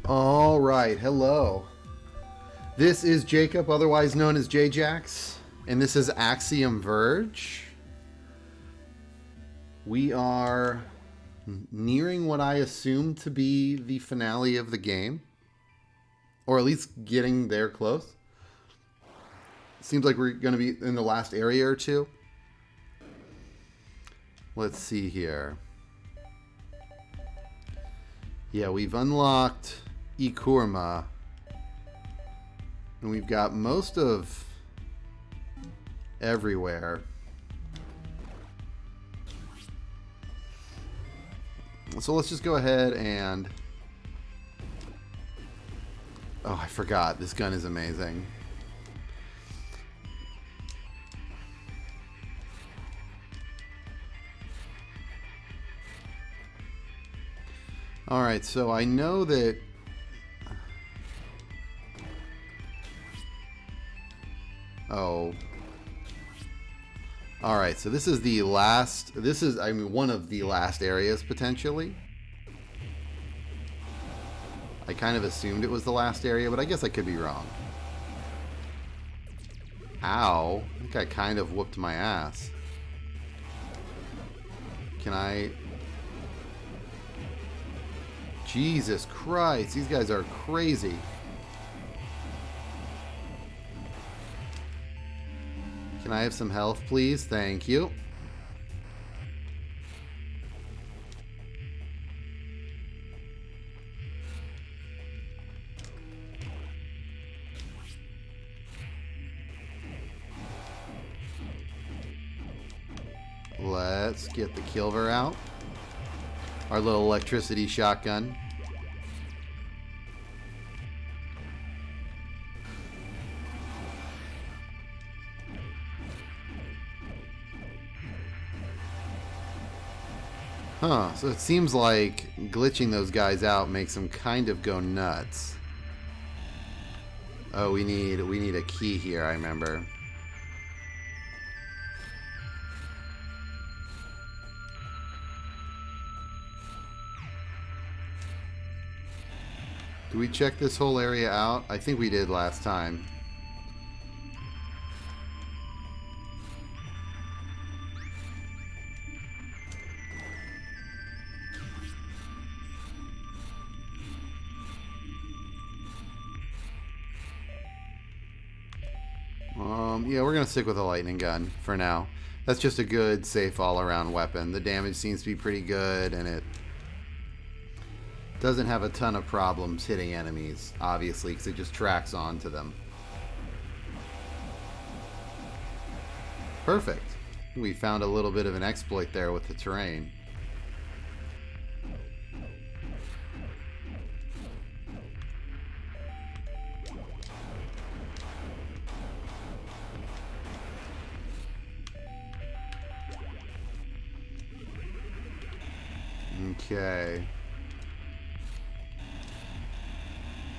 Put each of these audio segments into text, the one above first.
All right, hello. This is Jacob, otherwise known as JayJax, and this is Axiom Verge. We are nearing what I assume to be the finale of the game, or at least getting there close. Seems like we're going to be in the last area or two. Let's see here. Yeah, we've unlocked Ikurma, and we've got most of everywhere. So let's just go ahead and... Oh, I forgot. This gun is amazing. Alright, so I know that... Oh. Alright, so this is the last... This is, I mean, one of the last areas, potentially. I kind of assumed it was the last area, but I guess I could be wrong. Ow. I think I kind of whooped my ass. Can I... Jesus Christ, these guys are crazy. Can I have some health, please? Thank you. Let's get the Kilver out. Our little electricity shotgun. Huh, so it seems like glitching those guys out makes them kind of go nuts. Oh, we need a key here, I remember. Do we check this whole area out? I think we did last time. Yeah, we're going to stick with a lightning gun for now. That's just a good, safe all-around weapon. The damage seems to be pretty good, and it doesn't have a ton of problems hitting enemies, obviously, because it just tracks onto them. Perfect. We found a little bit of an exploit there with the terrain. Okay.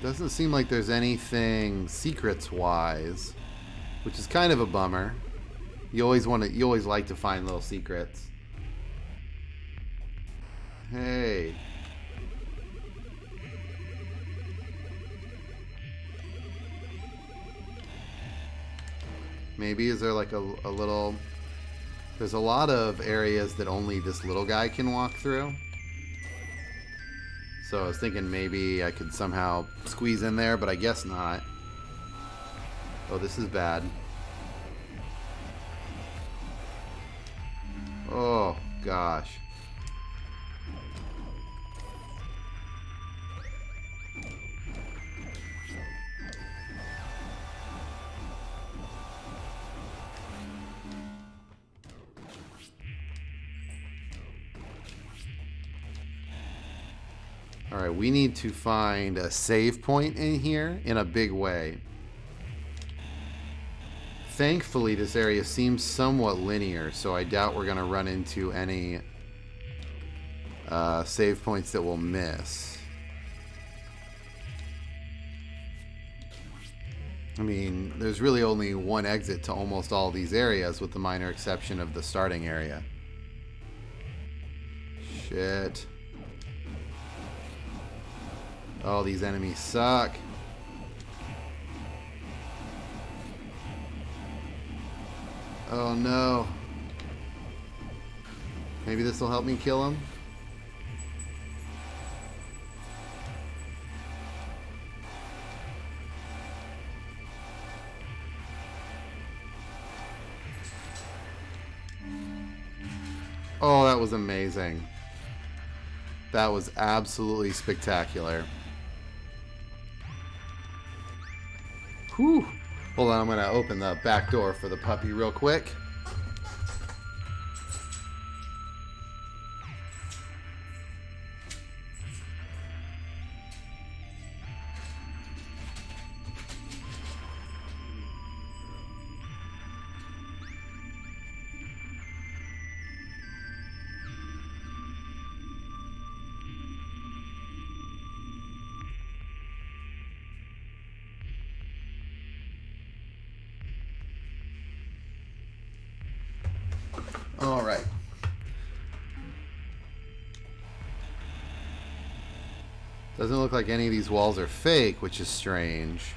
Doesn't seem like there's anything secrets-wise, which is kind of a bummer. You always like to find little secrets. Hey. Maybe is there like a little... There's a lot of areas that only this little guy can walk through. So I was thinking maybe I could somehow squeeze in there, but I guess not. Oh, this is bad. Oh, gosh. Alright, we need to find a save point in here in a big way. Thankfully, this area seems somewhat linear, so I doubt we're going to run into any save points that we'll miss. I mean, there's really only one exit to almost all these areas, with the minor exception of the starting area. Shit. Oh, these enemies suck. Oh no. Maybe this will help me kill him. Oh, that was amazing. That was absolutely spectacular. Whew. Hold on, I'm going to open the back door for the puppy real quick. All right. Doesn't look like any of these walls are fake, which is strange.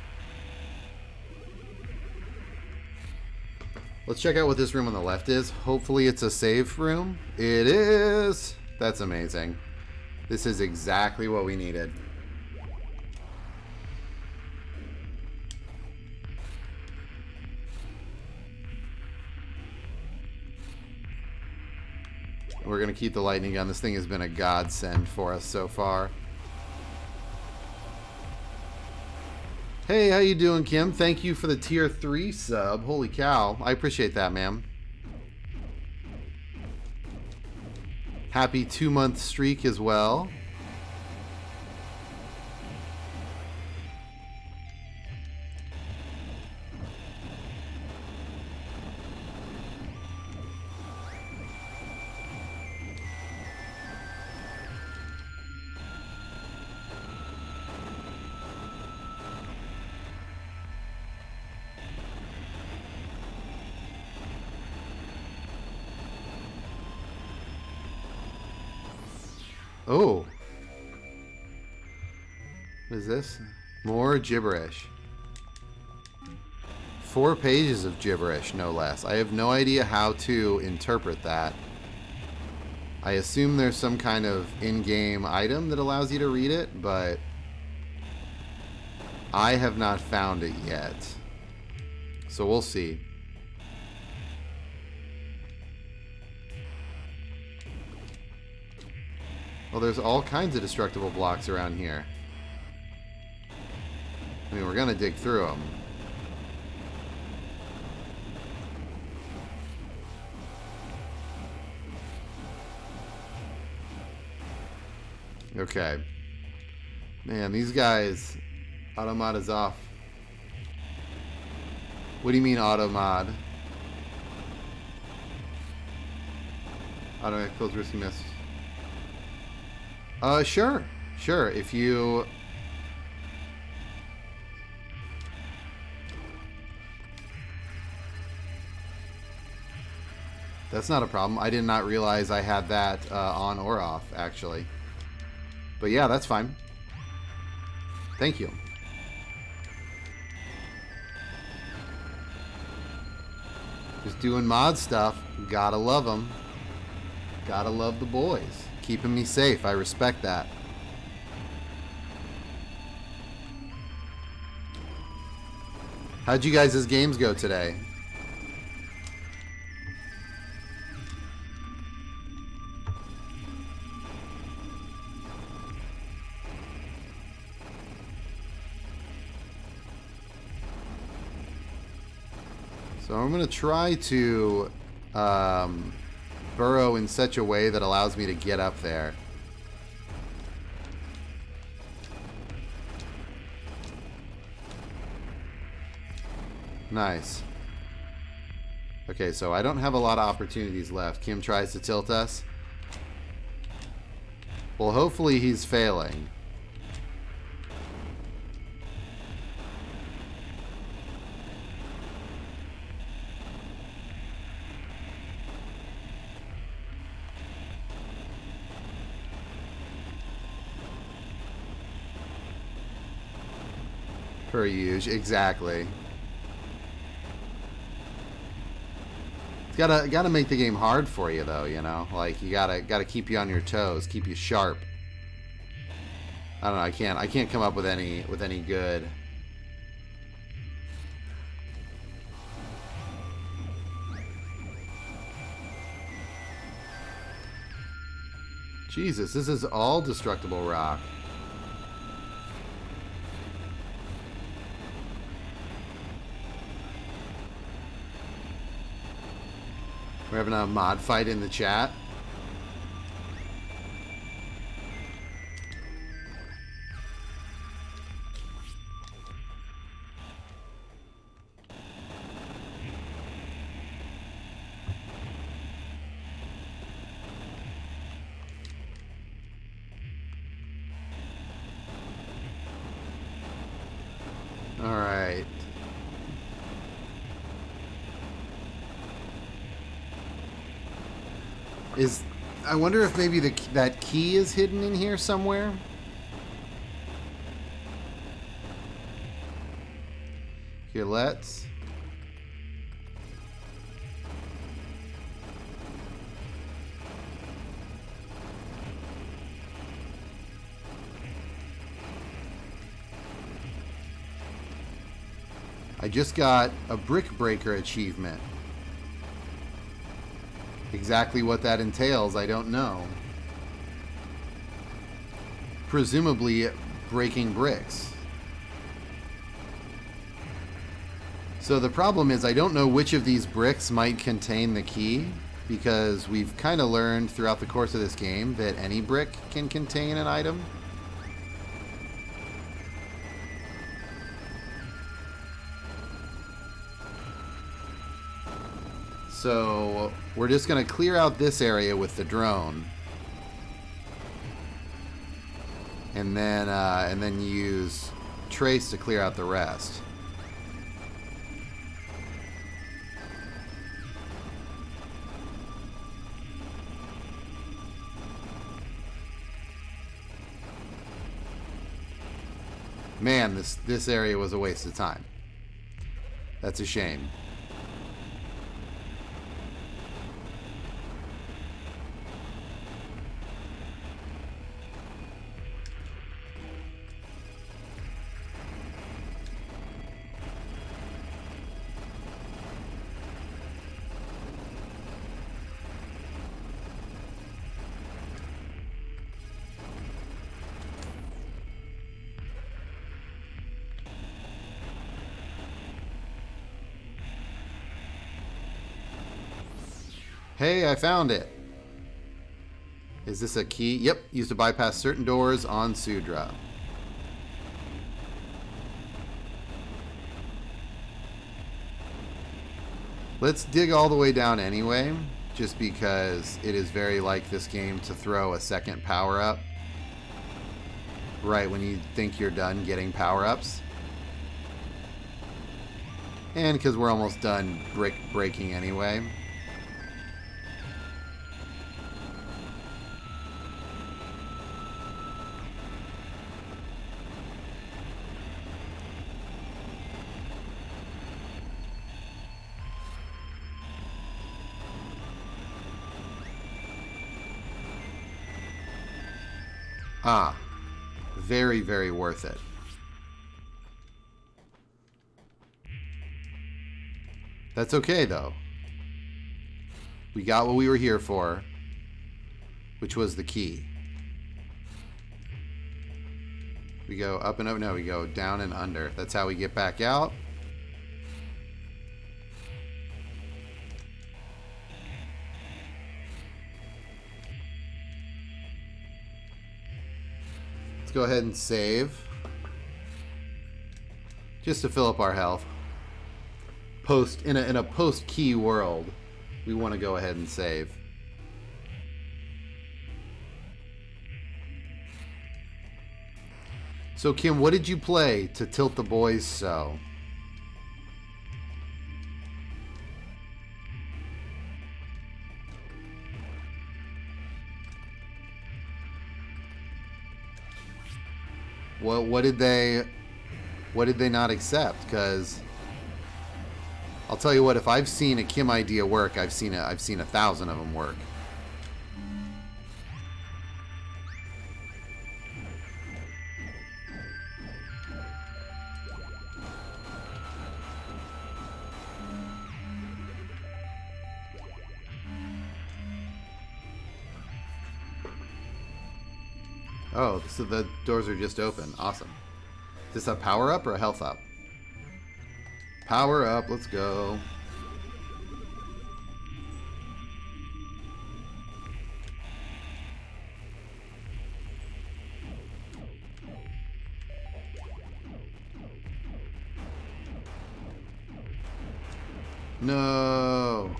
Let's check out what this room on the left is. Hopefully it's a save room. It is. That's amazing. This is exactly what we needed. We're going to keep the lightning gun. This thing has been a godsend for us so far. Hey, how you doing, Kim? Thank you for the tier 3 sub. Holy cow. I appreciate that, ma'am. Happy 2-month streak as well. Oh. What is this? More gibberish. 4 pages of gibberish, no less. I have no idea how to interpret that. I assume there's some kind of in-game item that allows you to read it, but I have not found it yet. So we'll see. Well, there's all kinds of destructible blocks around here. I mean, we're going to dig through them. Okay. Man, these guys... Automod is off. What do you mean, automod? Automatic close risky miss. Sure. Sure. If you... That's not a problem. I did not realize I had that on or off, actually. But yeah, that's fine. Thank you. Just doing mod stuff. Gotta love them. Gotta love the boys. Keeping me safe. I respect that. How'd you guys' games go today? So I'm going to try to burrow in such a way that allows me to get up there. Nice. Okay, so I don't have a lot of opportunities left. Kim tries to tilt us. Well, hopefully he's failing. Per usual, exactly. It's gotta make the game hard for you, though. You know, like you gotta keep you on your toes, keep you sharp. I don't know. I can't come up with any good. Jesus, this is all destructible rock. We're having a mod fight in the chat. All right. I wonder if maybe that key is hidden in here somewhere. Here, let's. I just got a brick breaker achievement. Exactly what that entails, I don't know. Presumably breaking bricks. So the problem is I don't know which of these bricks might contain the key, because we've kind of learned throughout the course of this game that any brick can contain an item. So we're just going to clear out this area with the drone, and then use trace to clear out the rest. Man, this area was a waste of time. That's a shame. Hey, I found it. Is this a key? Yep, used to bypass certain doors on Sudra. Let's dig all the way down anyway, just because it is very like this game to throw a second power-up right when you think you're done getting power-ups. And because we're almost done brick breaking anyway. Ah, very, very worth it. That's okay, though. We got what we were here for, which was the key. We go up and up. No, we go down and under. That's how we get back out. Go ahead and save just to fill up our health. In a post key world, we want to go ahead and save. So Kim, what did you play to tilt the boys so? What did they What did they not accept? Because I'll tell you what, if I've seen a Kim idea work, I've seen 1,000 of them work. Oh, so the doors are just open. Awesome. Is this a power up or a health up? Power up, let's go. No.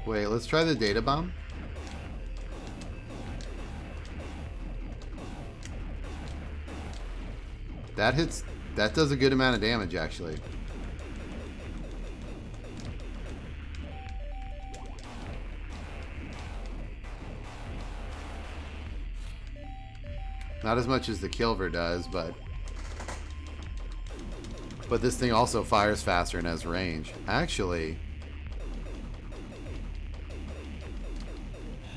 Wait, let's try the data bomb. That hits, that does a good amount of damage actually. Not as much as the Kilver does, but this thing also fires faster and has range. Actually,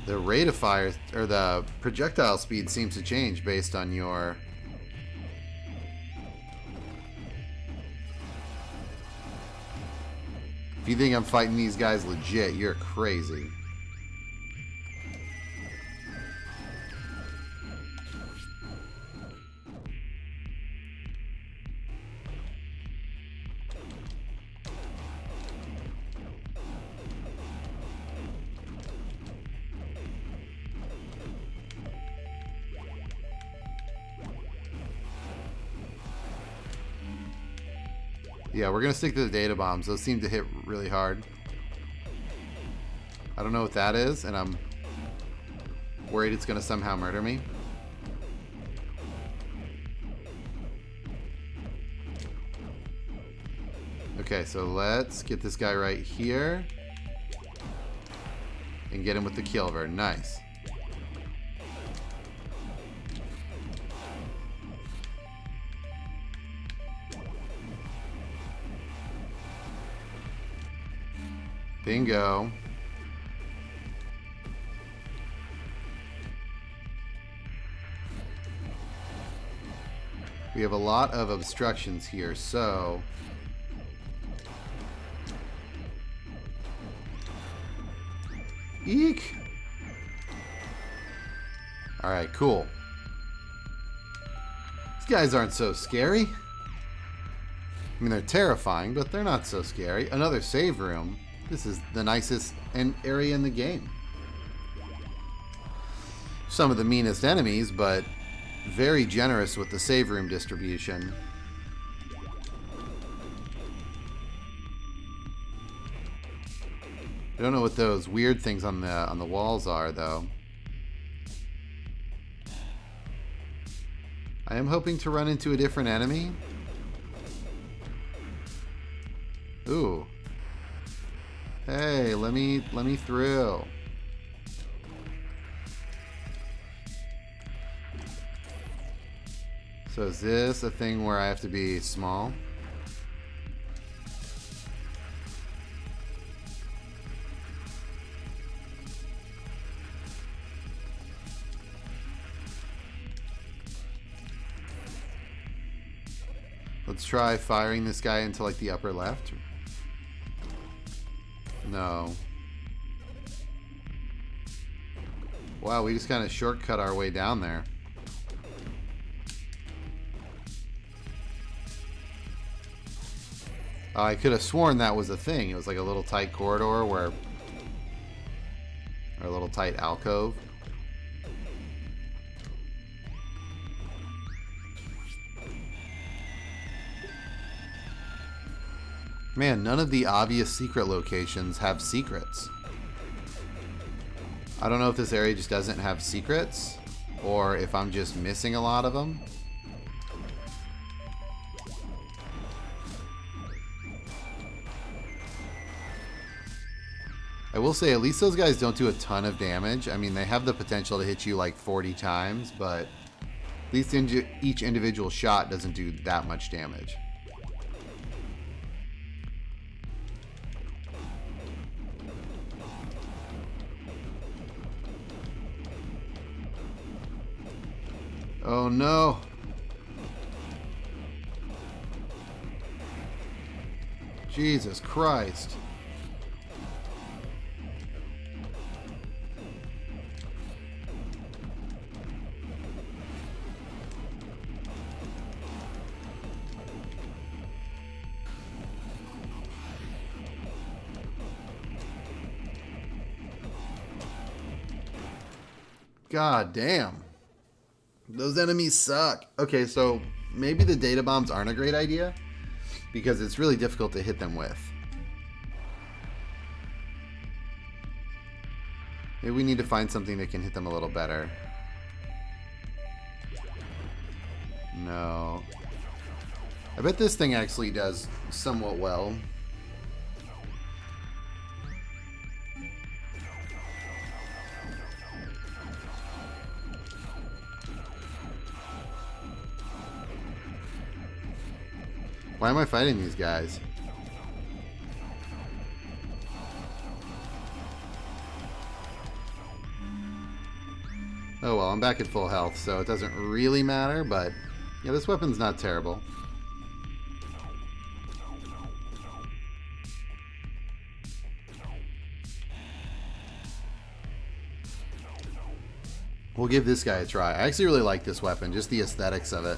the rate of fire, or the projectile speed, seems to change based on your... If you think I'm fighting these guys legit, you're crazy. Yeah, we're going to stick to the data bombs. Those seem to hit really hard. I don't know what that is, and I'm worried it's going to somehow murder me. Okay, so let's get this guy right here. And get him with the Kilver. Nice. Bingo. We have a lot of obstructions here, so... Eek! Alright, cool. These guys aren't so scary. I mean, they're terrifying, but they're not so scary. Another save room. This is the nicest area in the game. Some of the meanest enemies, but very generous with the save room distribution. I don't know what those weird things on the walls are, though. I am hoping to run into a different enemy. Ooh. Hey, let me through. So is this a thing where I have to be small? Let's try firing this guy into like the upper left. No. Wow, we just kind of shortcut our way down there. I could have sworn that was a thing. It was like a little tight corridor where... Or a little tight alcove. Man, none of the obvious secret locations have secrets. I don't know if this area just doesn't have secrets, or if I'm just missing a lot of them. I will say, at least those guys don't do a ton of damage. I mean, they have the potential to hit you like 40 times, but at least each individual shot doesn't do that much damage. Oh no! Jesus Christ. God damn. Those enemies suck. Okay, so maybe the data bombs aren't a great idea because it's really difficult to hit them with. Maybe we need to find something that can hit them a little better. No. I bet this thing actually does somewhat well. Why am I fighting these guys? Oh well, I'm back at full health, so it doesn't really matter, but yeah, this weapon's not terrible. We'll give this guy a try. I actually really like this weapon, just the aesthetics of it.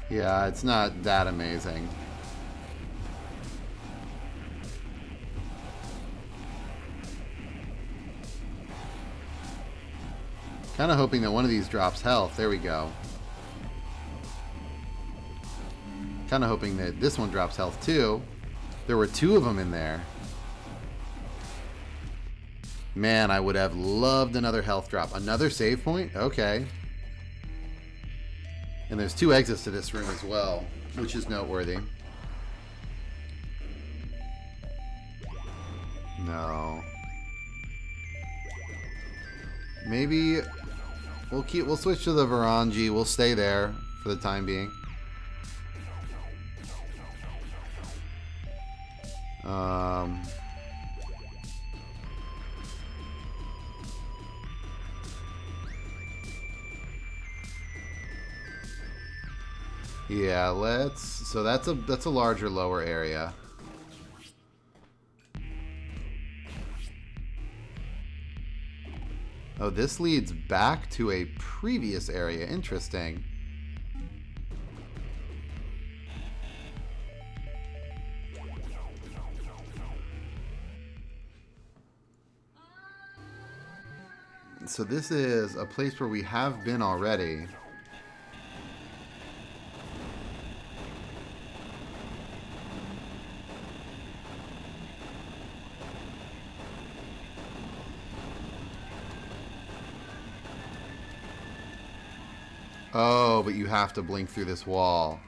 Yeah, it's not that amazing. Kind of hoping that one of these drops health. There we go. Kind of hoping that this one drops health too. There were two of them in there. Man, I would have loved another health drop. Another save point? Okay. And there's two exits to this room as well, which is noteworthy. No. Maybe we'll switch to the Verge. We'll stay there for the time being. Yeah, so that's a larger lower area. Oh, this leads back to a previous area. Interesting. So this is a place where we have been already. Oh, but you have to blink through this wall.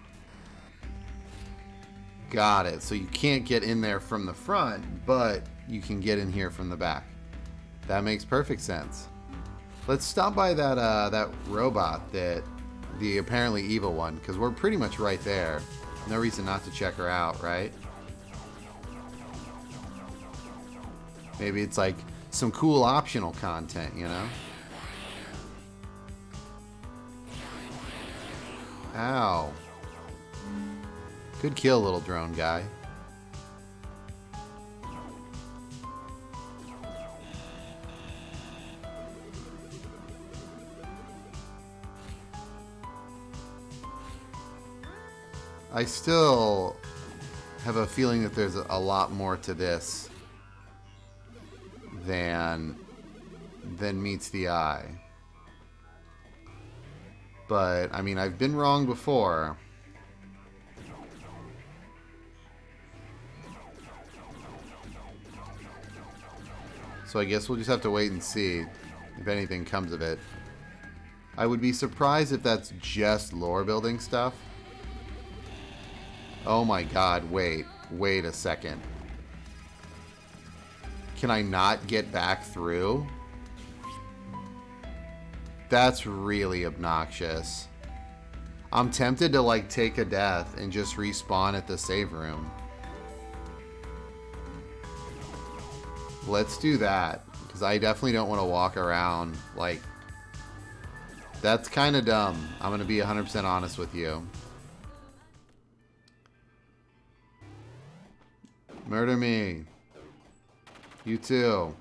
Got it. So you can't get in there from the front, but you can get in here from the back. That makes perfect sense. Let's stop by that robot, the apparently evil one, because we're pretty much right there. No reason not to check her out, right? Maybe it's like some cool optional content, you know? Ow. Good kill, little drone guy. I still have a feeling that there's a lot more to this than meets the eye. But, I mean, I've been wrong before. So I guess we'll just have to wait and see if anything comes of it. I would be surprised if that's just lore building stuff. Oh my god, wait a second. Can I not get back through? That's really obnoxious. I'm tempted to like take a death and just respawn at the save room. Let's do that, because I definitely don't want to walk around like... That's kind of dumb. I'm going to be 100% honest with you. Murder me. You too.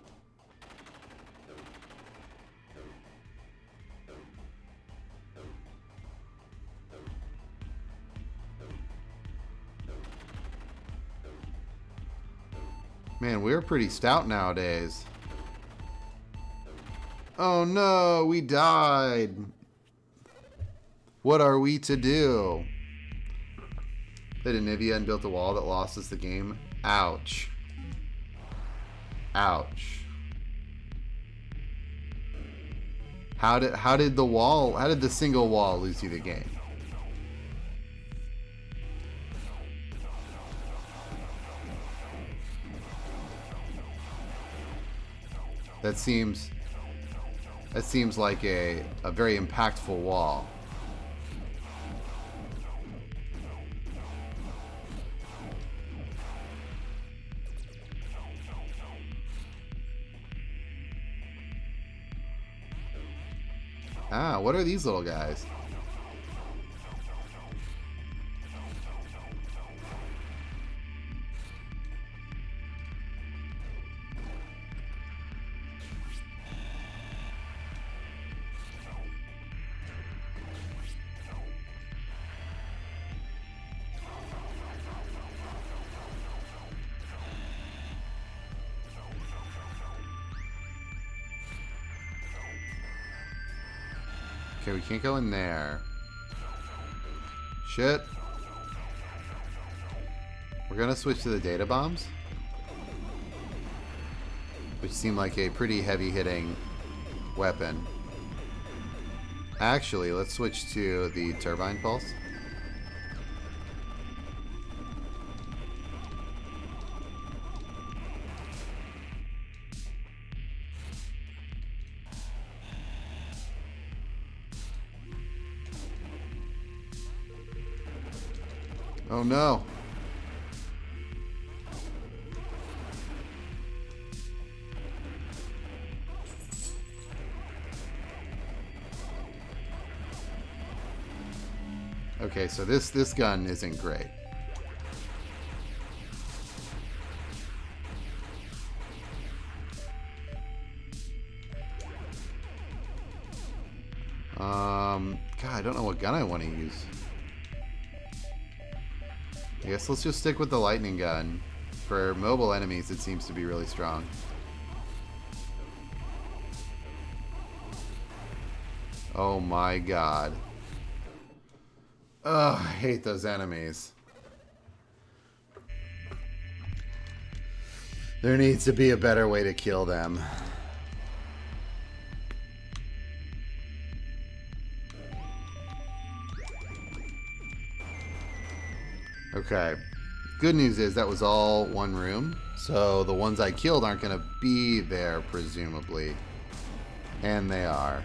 Man, we're pretty stout nowadays. Oh no, we died. What are we to do? Played Anivia and built a wall that lost us the game. Ouch. Ouch. How did the single wall lose you the game? That seems like a very impactful wall. Ah, what are these little guys? Okay, we can't go in there. Shit. We're gonna switch to the data bombs, which seem like a pretty heavy-hitting weapon. Actually, let's switch to the turbine pulse. Oh no. Okay, so this gun isn't great. God, I don't know what gun I want to use. I guess let's just stick with the lightning gun. For mobile enemies, it seems to be really strong. Oh my god. Ugh, I hate those enemies. There needs to be a better way to kill them. Okay. Good news is that was all one room, so the ones I killed aren't going to be there, presumably. And they are.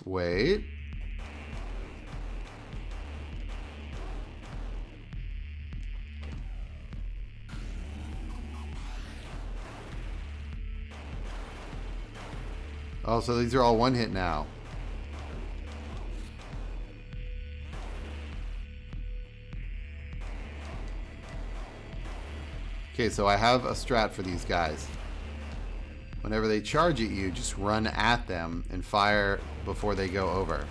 Wait. Oh, so these are all one hit now. Okay, so I have a strat for these guys. Whenever they charge at you, just run at them and fire before they go over.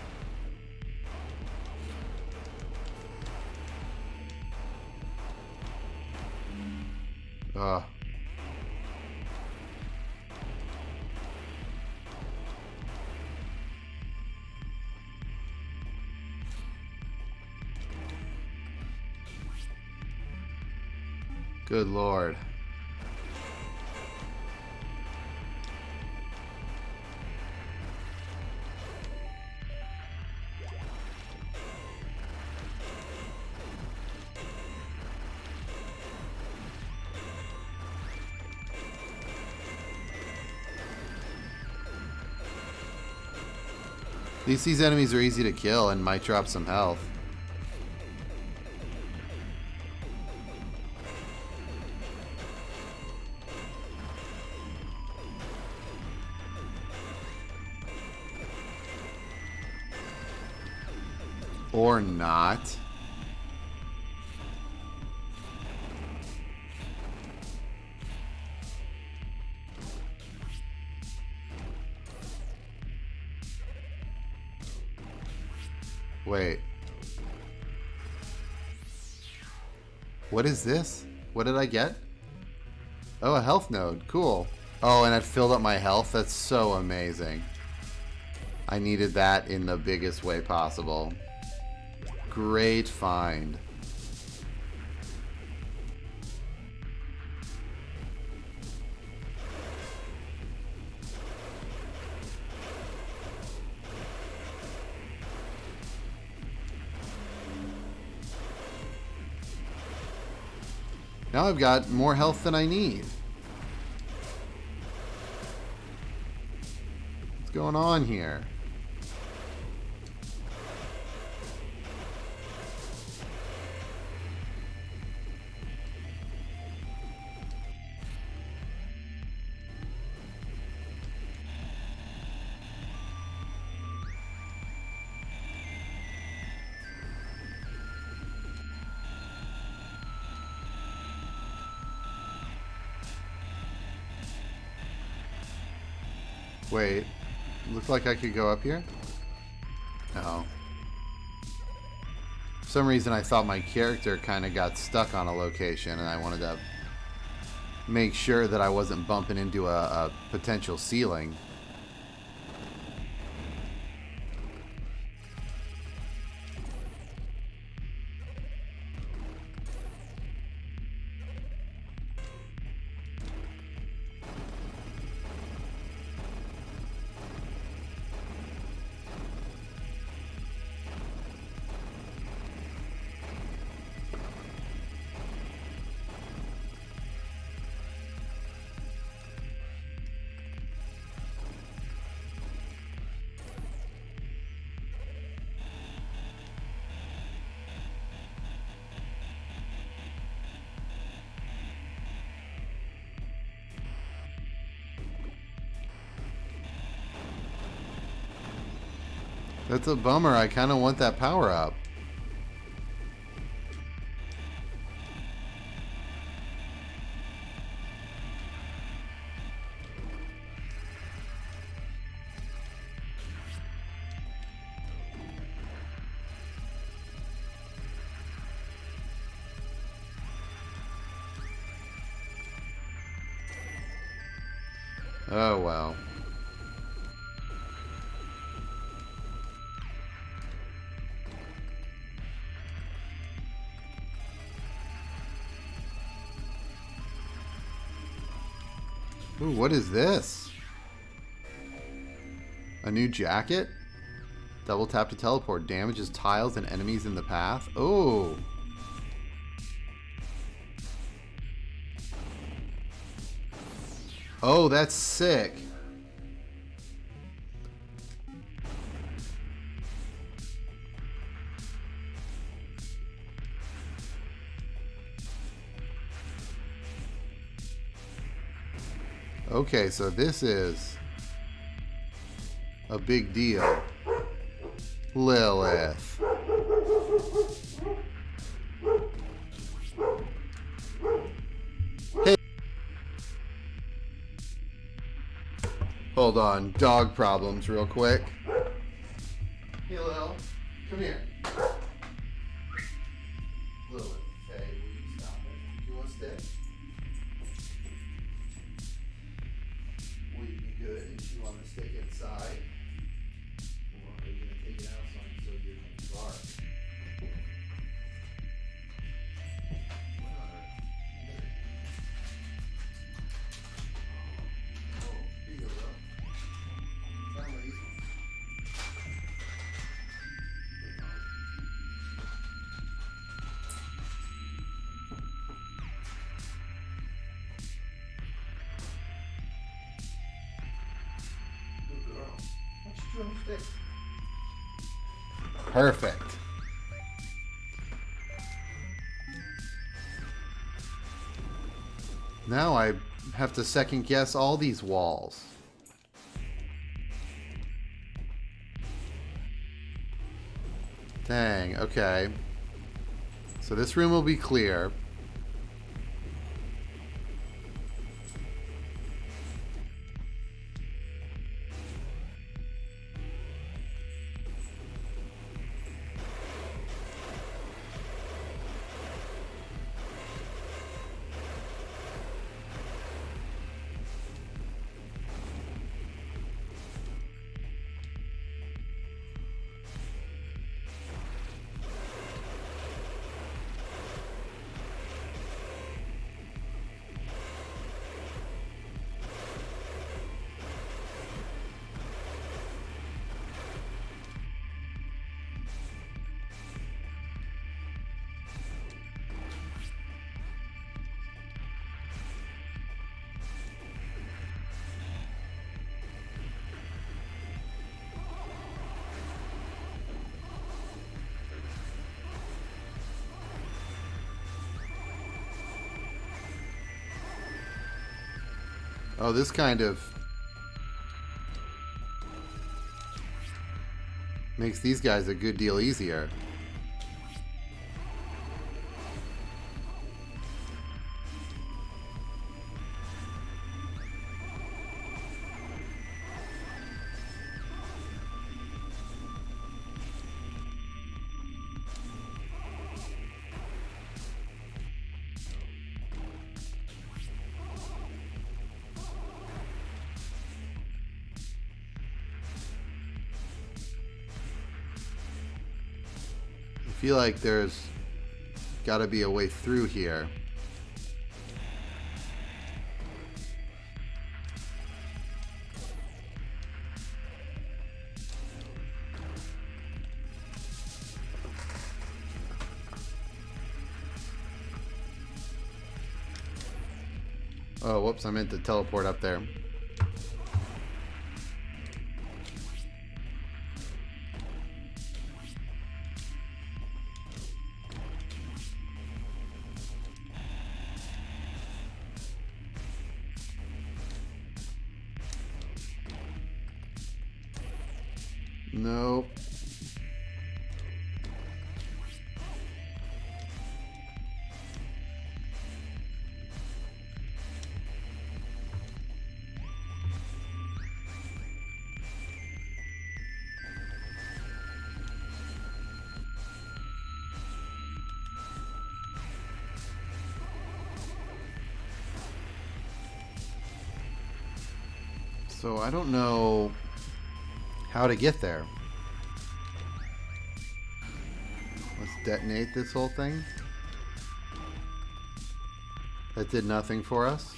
Ugh. Good lord. At least these enemies are easy to kill and might drop some health. Or not. Wait. What is this? What did I get? Oh, a health node. Cool. Oh, and it filled up my health. That's so amazing. I needed that in the biggest way possible. Great find. Now I've got more health than I need. What's going on here? Wait, looks like I could go up here? No. For some reason I thought my character kind of got stuck on a location and I wanted to make sure that I wasn't bumping into a potential ceiling. That's a bummer. I kind of want that power up. Oh, well. Ooh, what is this? A new jacket? Double tap to teleport. Damages tiles and enemies in the path. Oh. Oh, that's sick. Okay, so this is a big deal. Lilith. Hey. Hold on, dog problems real quick. Hey, Lil, come here. Lilith, hey, will you stop it? Do you want to stay? Will you be good and chew on the stick inside? Or are you going to take it outside so you can bark? Perfect. Now I have to second guess all these walls. Dang, okay. So this room will be clear. Oh, this kind of makes these guys a good deal easier. I feel like there's got to be a way through here. Oh, whoops, I meant to teleport up there. Nope. So I don't know how to get there. Let's detonate this whole thing. That did nothing for us.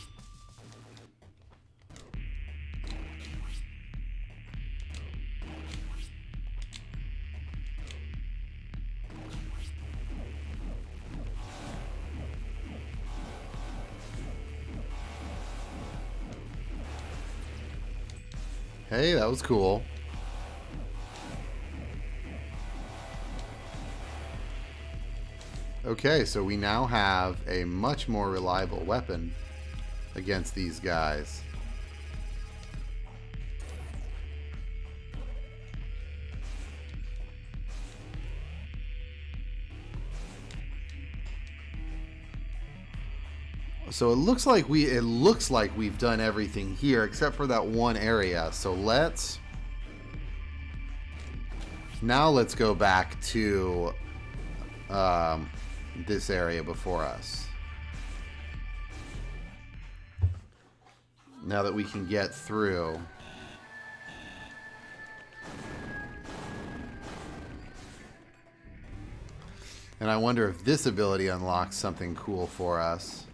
Hey, that was cool. Okay, so we now have a much more reliable weapon against these guys. So it looks like we've done everything here except for that one area. So let's go back to this area before us. Now that we can get through. And I wonder if this ability unlocks something cool for us.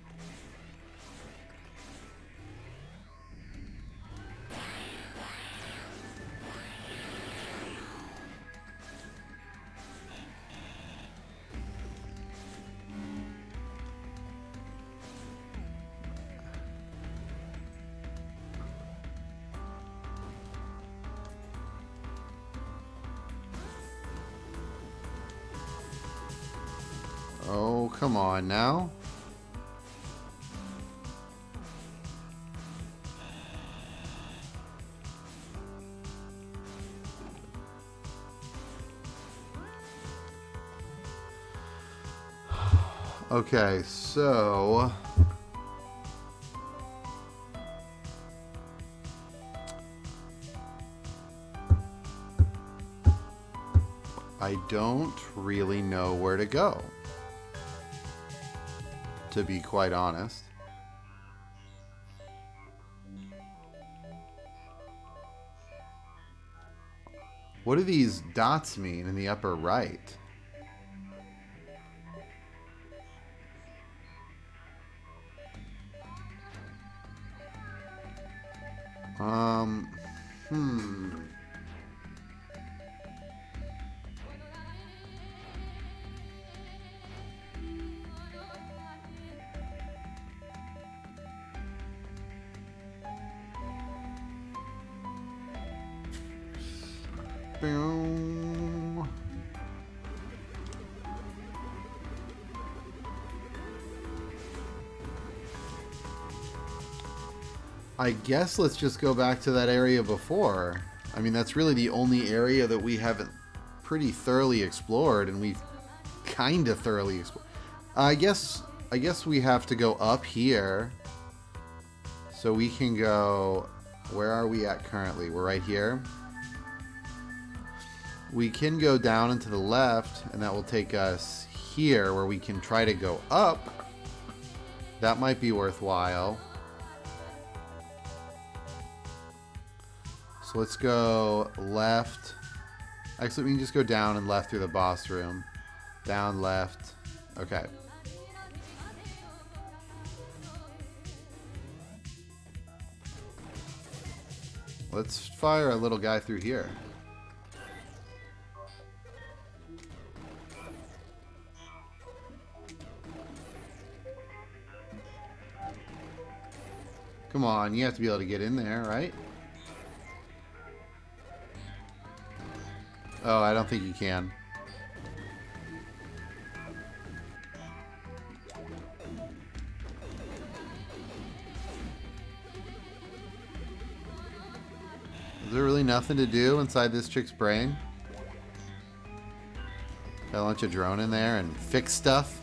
come on now. Okay, so I don't really know where to go, to be quite honest. What do these dots mean in the upper right? Hmm. Boom. I guess let's just go back to that area before. I mean, that's really the only area that we haven't pretty thoroughly explored, and we've kind of thoroughly explored. I guess we have to go up here. So we can go... Where are we at currently? We're right here. We can go down and to the left, and that will take us here, where we can try to go up. That might be worthwhile. So let's go left. Actually, we can just go down and left through the boss room. Down, left. Okay. Let's fire a little guy through here. Come on, you have to be able to get in there, right? Oh, I don't think you can. Is there really nothing to do inside this chick's brain? Gotta launch a drone in there and fix stuff?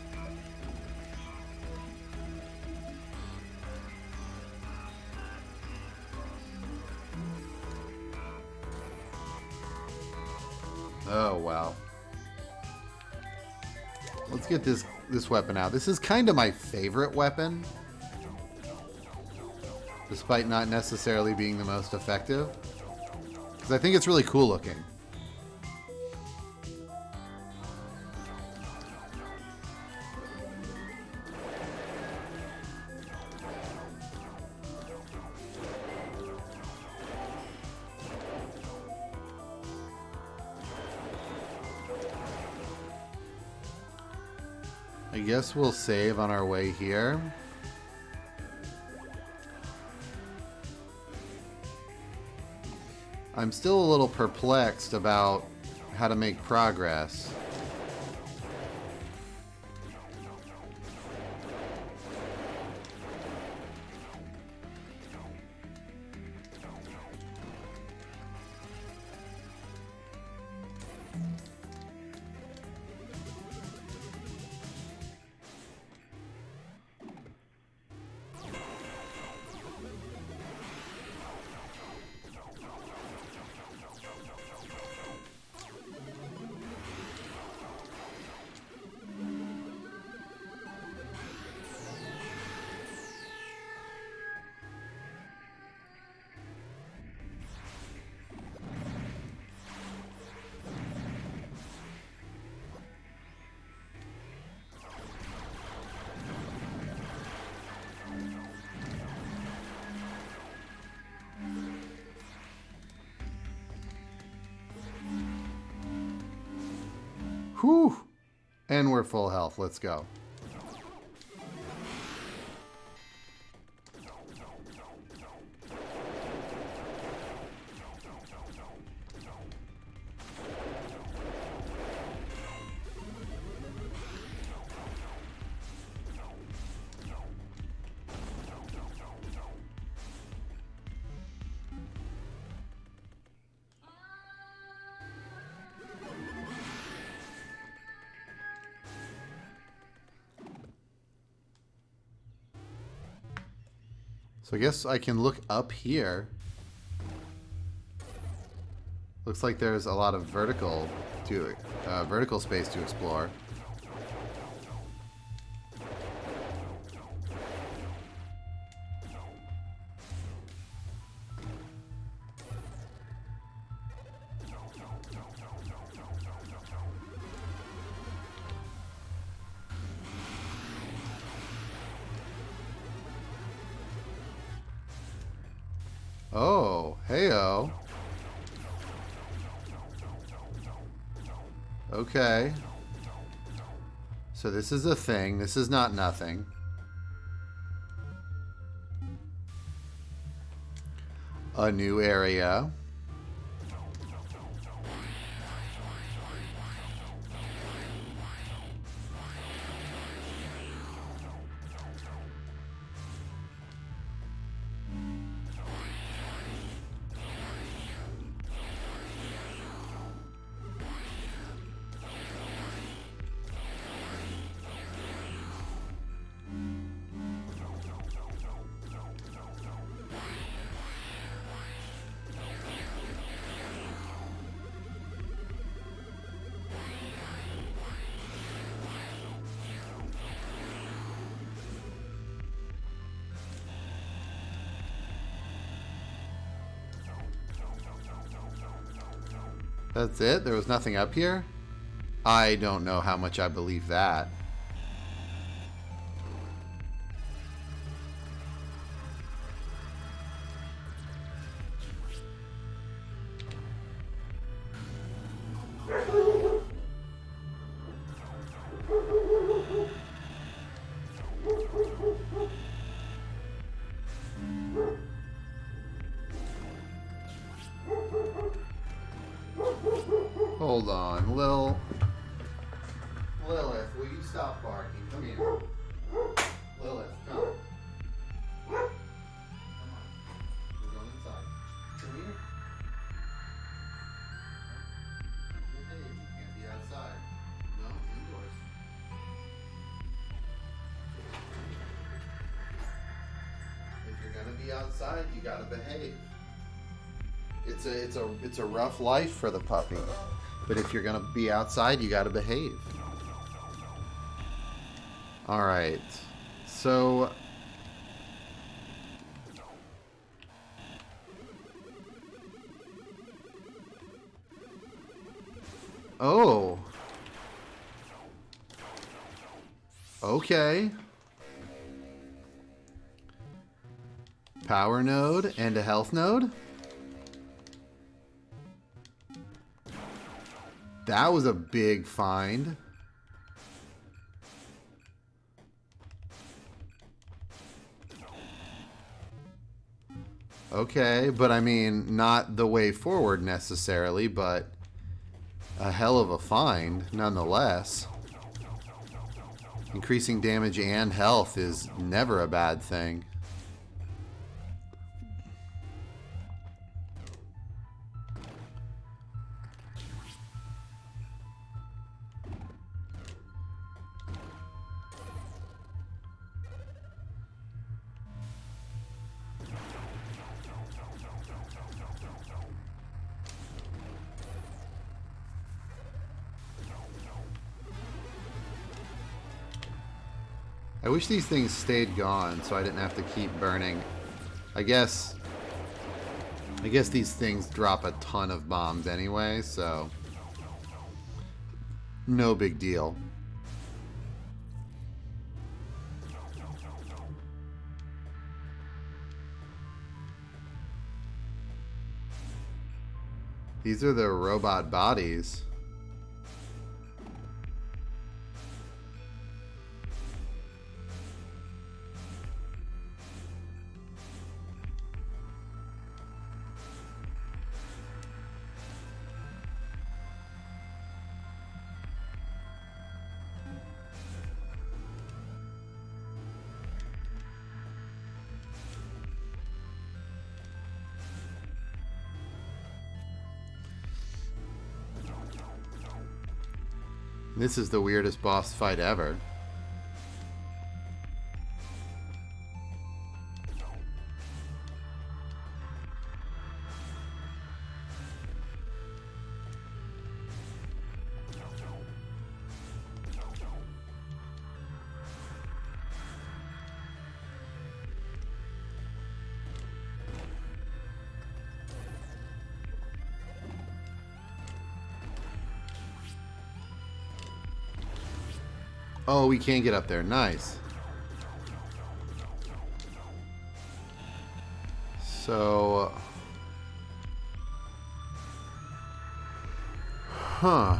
Oh, wow. Let's get this weapon out. This is kind of my favorite weapon, despite not necessarily being the most effective, because I think it's really cool looking. I guess we'll save on our way here. I'm still a little perplexed about how to make progress. Whew! And we're full health. Let's go. So I guess I can look up here. Looks like there's a lot of vertical space to explore. Oh, heyo. Okay. So this is a thing. This is not nothing. A new area. That's it? There was nothing up here? I don't know how much I believe that. Hold on, Lilith, will you stop barking? Come here. Lilith, come. Come on. We're going inside. Come here. Hey, you can't be outside. No, indoors. If you're gonna be outside, you gotta behave. It's a rough life for the puppy. But if you're going to be outside, you got to behave. All right. So oh. Okay. Power node and a health node? That was a big find. Okay, but I mean, not the way forward necessarily, but a hell of a find nonetheless. Increasing damage and health is never a bad thing. I wish these things stayed gone so I didn't have to keep burning. I guess these things drop a ton of bombs anyway, so no big deal. These are the robot bodies. This is the weirdest boss fight ever. Oh, we can't get up there. Nice. So... Huh.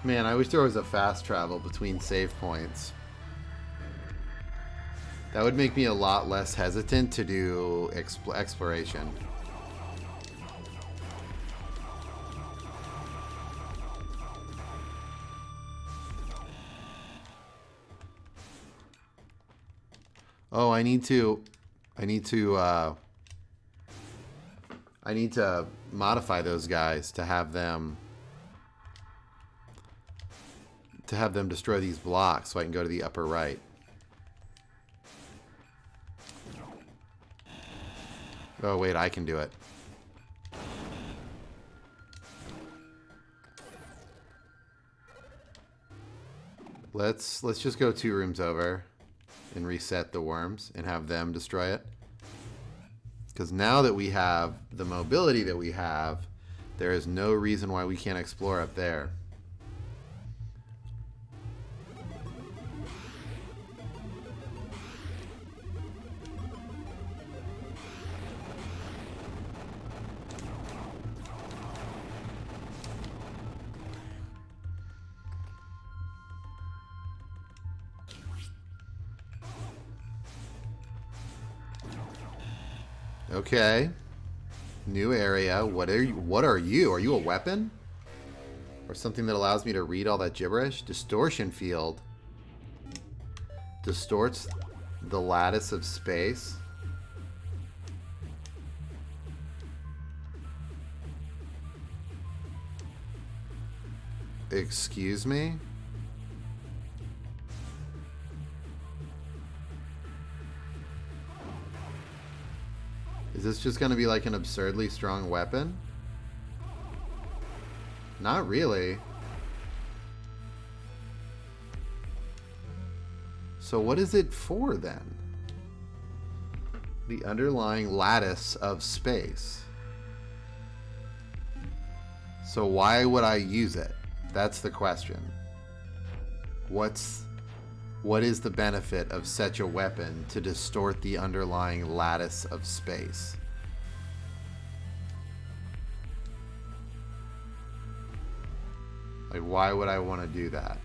Man, I wish there was a fast travel between save points. That would make me a lot less hesitant to do exploration. Oh, I need to modify those guys to have them destroy these blocks so I can go to the upper right. Oh wait, I can do it. Let's just go 2 rooms over and reset the worms and have them destroy it. Because now that we have the mobility that we have, there is no reason why we can't explore up there. Okay. New area. What are you? What are you? Are you a weapon? Or something that allows me to read all that gibberish? Distortion field. Distorts the lattice of space. Excuse me? Is this just going to be like an absurdly strong weapon? Not really. So what is it for then? The underlying lattice of space. So why would I use it? That's the question. What is the benefit of such a weapon to distort the underlying lattice of space? Like, why would I want to do that?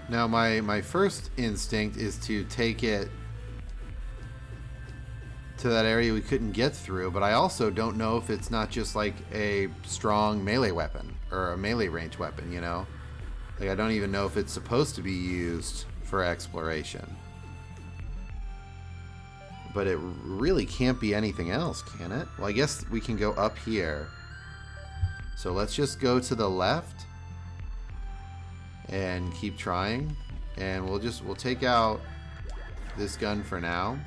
Now, my first instinct is to take it to that area we couldn't get through, but I also don't know if it's not just like a strong melee weapon or a melee range weapon, you know? Like, I don't even know if it's supposed to be used for exploration. But it really can't be anything else, can it? Well, I guess we can go up here. So let's just go to the left and keep trying, and we'll take out this gun for now,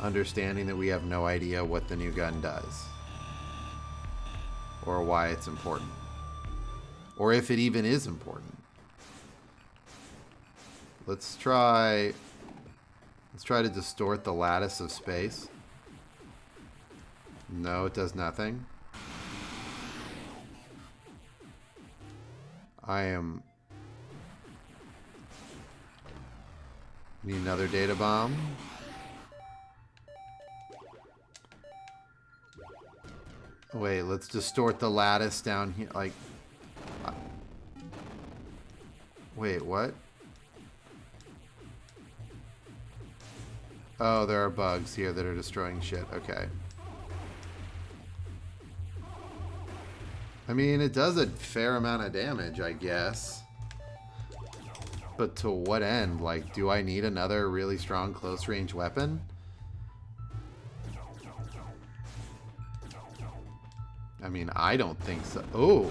understanding that we have no idea what the new gun does or why it's important, or if it even is important. Let's try to distort the lattice of space. No, it does nothing. Need another data bomb. Wait, let's distort the lattice down here. Like, wait, what? Oh, there are bugs here that are destroying shit. Okay. I mean, it does a fair amount of damage, I guess. But to what end? Like, do I need another really strong close-range weapon? I mean, I don't think so. Oh!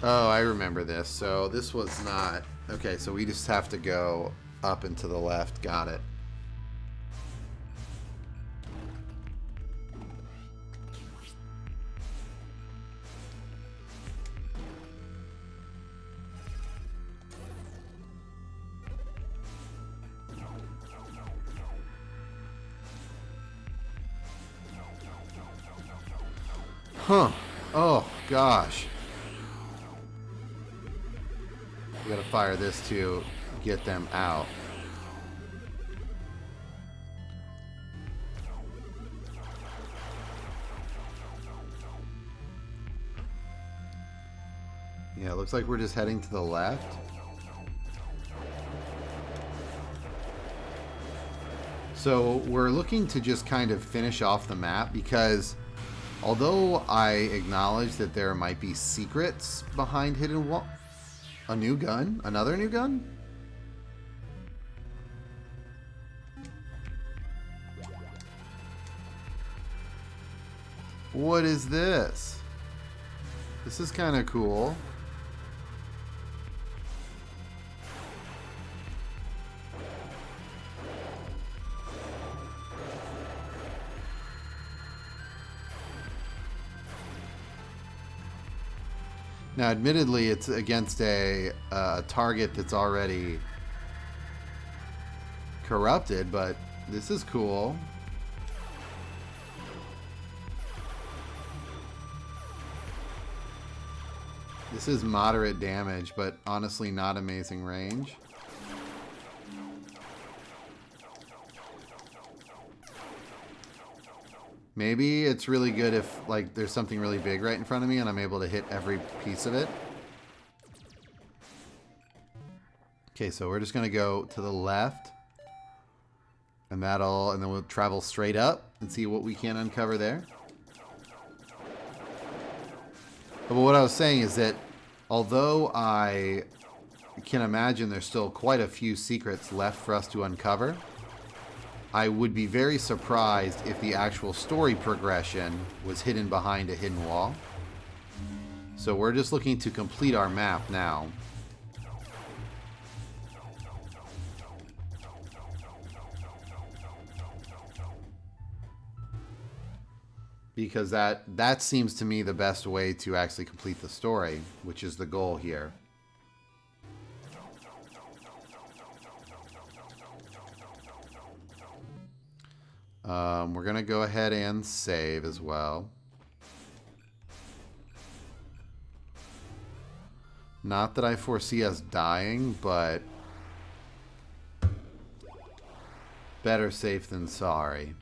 Oh, I remember this. So this was not... Okay, so we just have to go up and to the left. Got it. Huh. Oh, gosh. We gotta fire this to get them out. Yeah, it looks like we're just heading to the left. So we're looking to just kind of finish off the map because although I acknowledge that there might be secrets behind hidden wall... A new gun? Another new gun? What is this? This is kind of cool. Now, admittedly, it's against a target that's already corrupted, but this is cool. This is moderate damage, but honestly not amazing range. Maybe it's really good if, like, there's something really big right in front of me and I'm able to hit every piece of it. Okay, so we're just going to go to the left. And then we'll travel straight up and see what we can uncover there. But what I was saying is that although I can imagine there's still quite a few secrets left for us to uncover, I would be very surprised if the actual story progression was hidden behind a hidden wall. So we're just looking to complete our map now. Because that seems to me the best way to actually complete the story, which is the goal here. We're going to go ahead and save as well. Not that I foresee us dying, but better safe than sorry.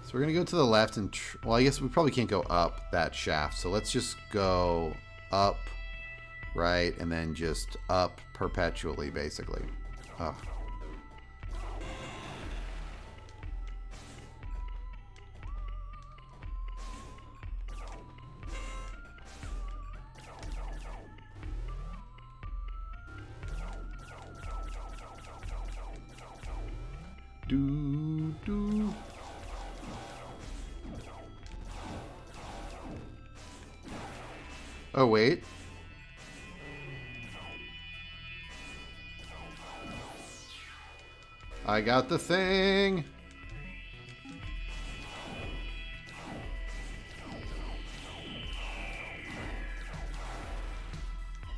So we're going to go to the left and... well, I guess we probably can't go up that shaft. So let's just go up, right, and then just up perpetually, basically. Oh. Do. Oh, wait. I got the thing.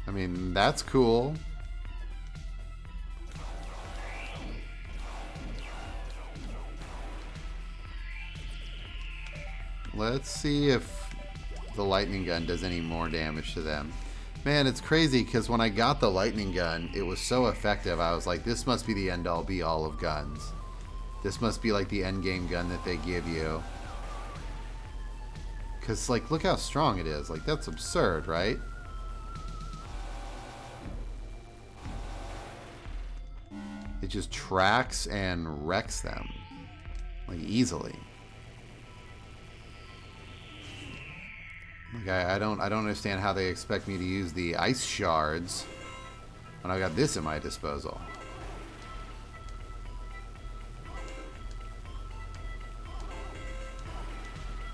I mean, that's cool. Let's see if the lightning gun does any more damage to them. Man, it's crazy because when I got the lightning gun, it was so effective. I was like, this must be the end-all be-all of guns. This must be like the end-game gun that they give you. Because, like, look how strong it is. Like, that's absurd, right? It just tracks and wrecks them. Like, easily. Like, I don't understand how they expect me to use the ice shards when I've got this at my disposal.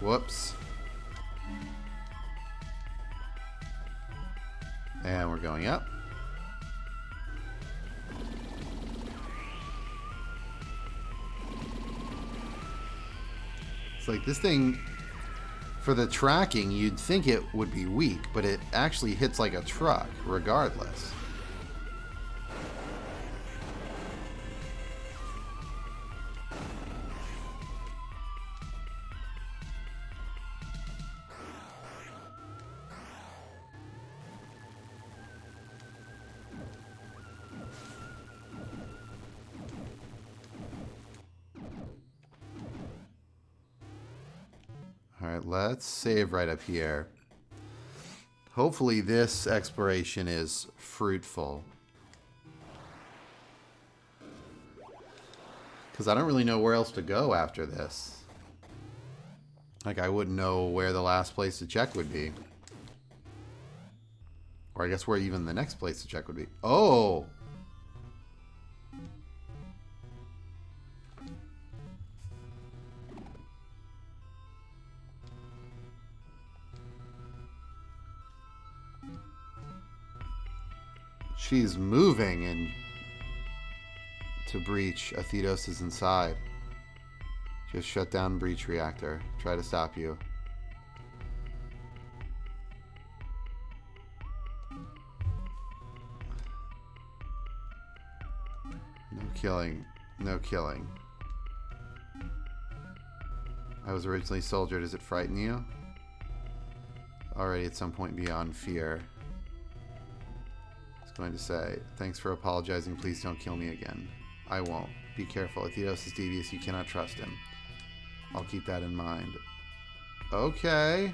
Whoops. And we're going up. It's like this thing, for the tracking, you'd think it would be weak, but it actually hits like a truck regardless. Alright, let's save right up here. Hopefully this exploration is fruitful. Because I don't really know where else to go after this. Like, I wouldn't know where the last place to check would be. Or I guess where even the next place to check would be. Oh! She's moving and to breach. Athedos is inside. Just shut down breach reactor. Try to stop you. No killing. No killing. I was originally soldier. Does it frighten you? Already at some point beyond fear. Going to say, thanks for apologizing, please don't kill me again. I won't. Be careful, Athedos is devious, you cannot trust him. I'll keep that in mind. Okay.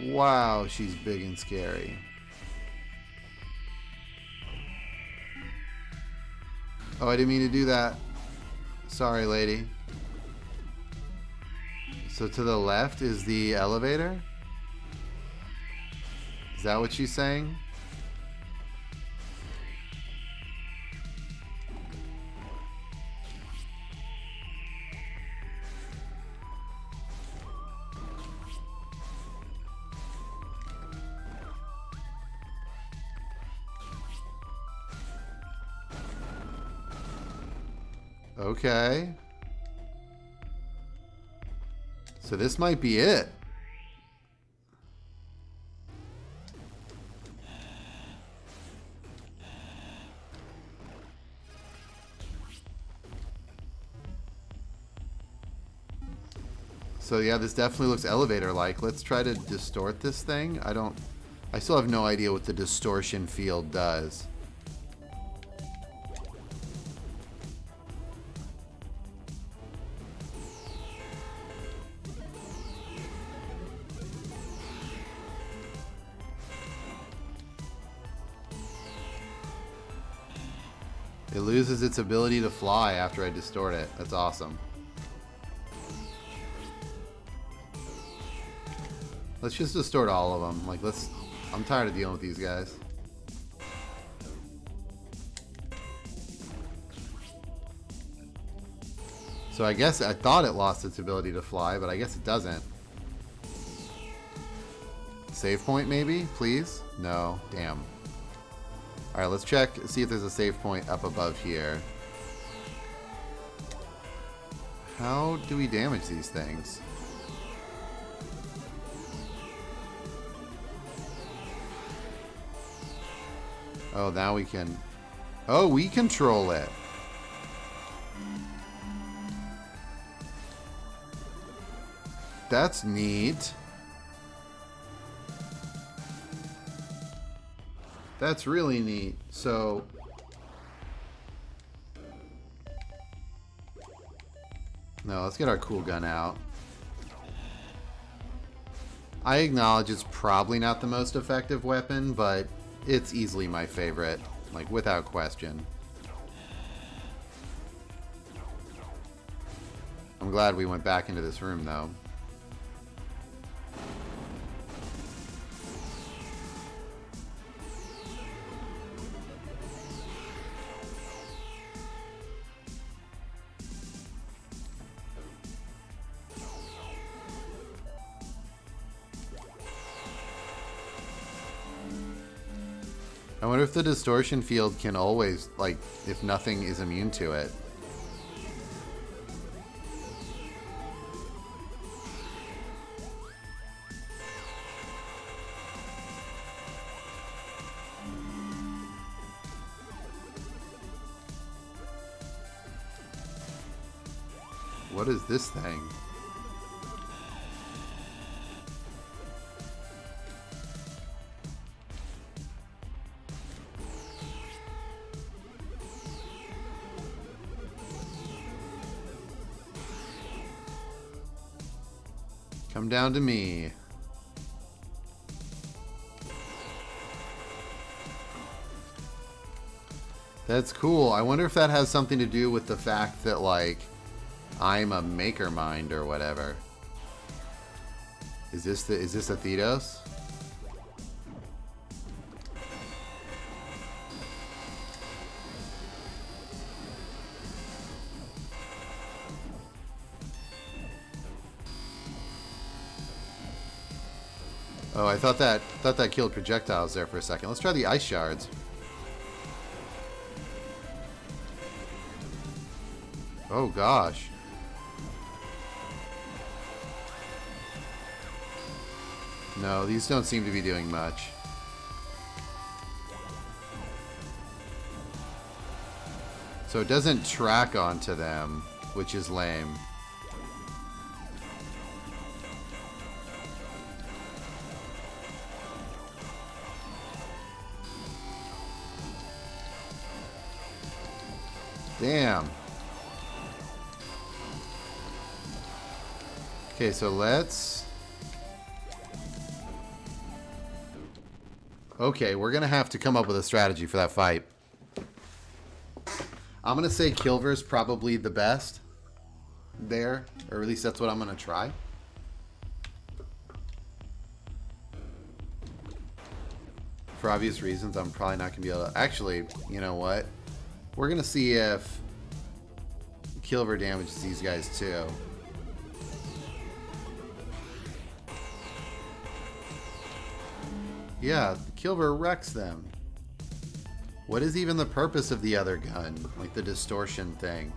Wow, she's big and scary. Oh, I didn't mean to do that. Sorry, lady. So to the left is the elevator? Is that what she's saying? Okay. So this might be it. So yeah, this definitely looks elevator-like. Let's try to distort this thing. I still have no idea what the distortion field does. It loses its ability to fly after I distort it. That's awesome. Let's just distort all of them. Like, I'm tired of dealing with these guys. So I guess I thought it lost its ability to fly, but I guess it doesn't. Save point maybe? Please? No. Damn. Alright, let's check, see if there's a save point up above here. How do we damage these things? Oh, now we can... Oh, we control it. That's neat. That's really neat. So... No, let's get our cool gun out. I acknowledge it's probably not the most effective weapon, but it's easily my favorite, like without question. I'm glad we went back into this room though. I wonder if the distortion field can always, like, if nothing is immune to it. What is this thing? Come down to me. That's cool. I wonder if that has something to do with the fact that, like, I'm a maker mind or whatever. Is this a Thedos? Oh, I thought that killed projectiles there for a second. Let's try the ice shards. Oh gosh. No, these don't seem to be doing much. So it doesn't track onto them, which is lame. Damn. Okay, so let's... Okay, we're going to have to come up with a strategy for that fight. I'm going to say Kilver's probably the best there, or at least that's what I'm going to try. For obvious reasons, I'm probably not going to be able to... Actually, you know what? We're going to see if Kilver damages these guys too. Yeah, Kilver wrecks them. What is even the purpose of the other gun? Like the distortion thing.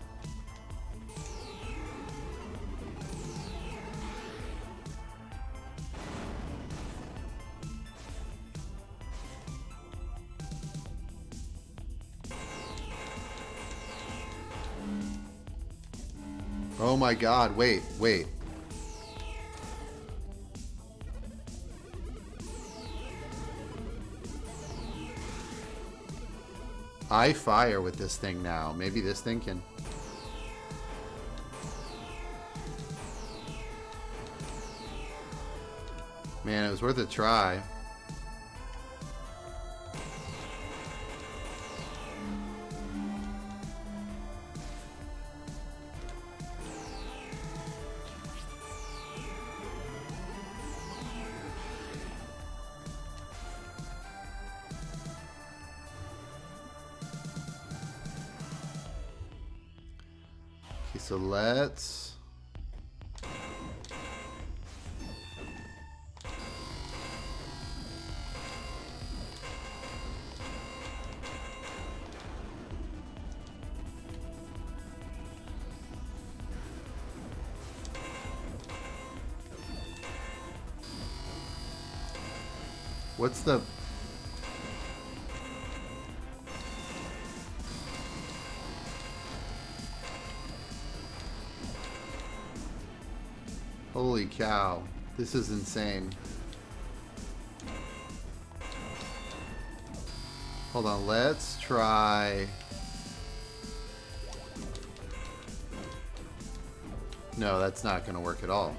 Oh my god, wait. I fire with this thing now. Maybe this thing can... Man, it was worth a try. So let's... What's the... Holy cow. This is insane. Hold on, let's try... No, that's not going to work at all.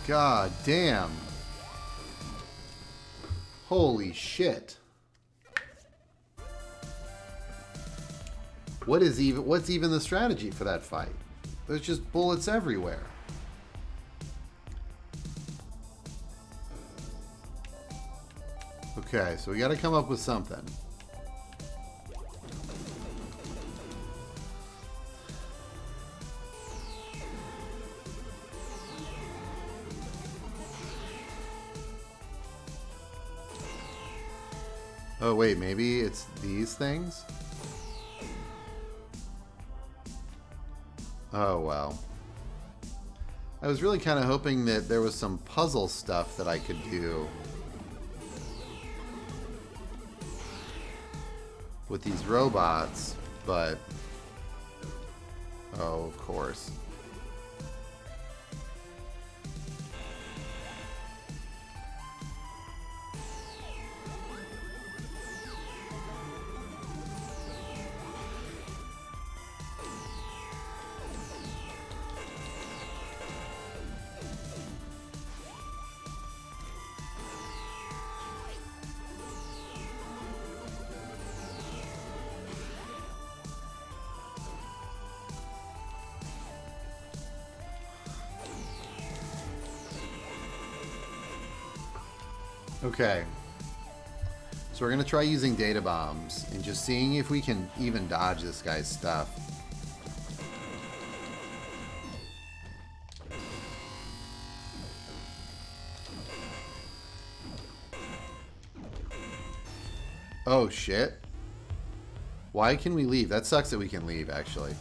God damn. Holy shit. What's even the strategy for that fight? There's just bullets everywhere. Okay, so we got to come up with something. Oh, wait, maybe it's these things? Oh, well. I was really kind of hoping that there was some puzzle stuff that I could do with these robots, but... Oh, of course. Okay. So we're going to try using data bombs and just seeing if we can even dodge this guy's stuff. Oh, shit. Why can we leave? That sucks that we can leave, actually.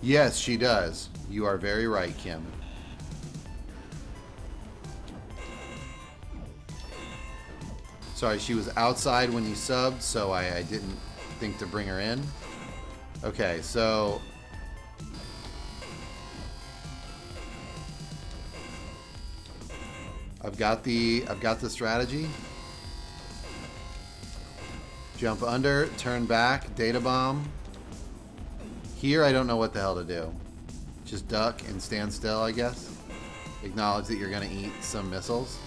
Yes, she does. You are very right, Kim. Sorry, she was outside when you subbed, so I didn't think to bring her in. Okay, so... I've got the strategy. Jump under, turn back, data bomb. Here, I don't know what the hell to do. Just duck and stand still, I guess. Acknowledge that you're going to eat some missiles.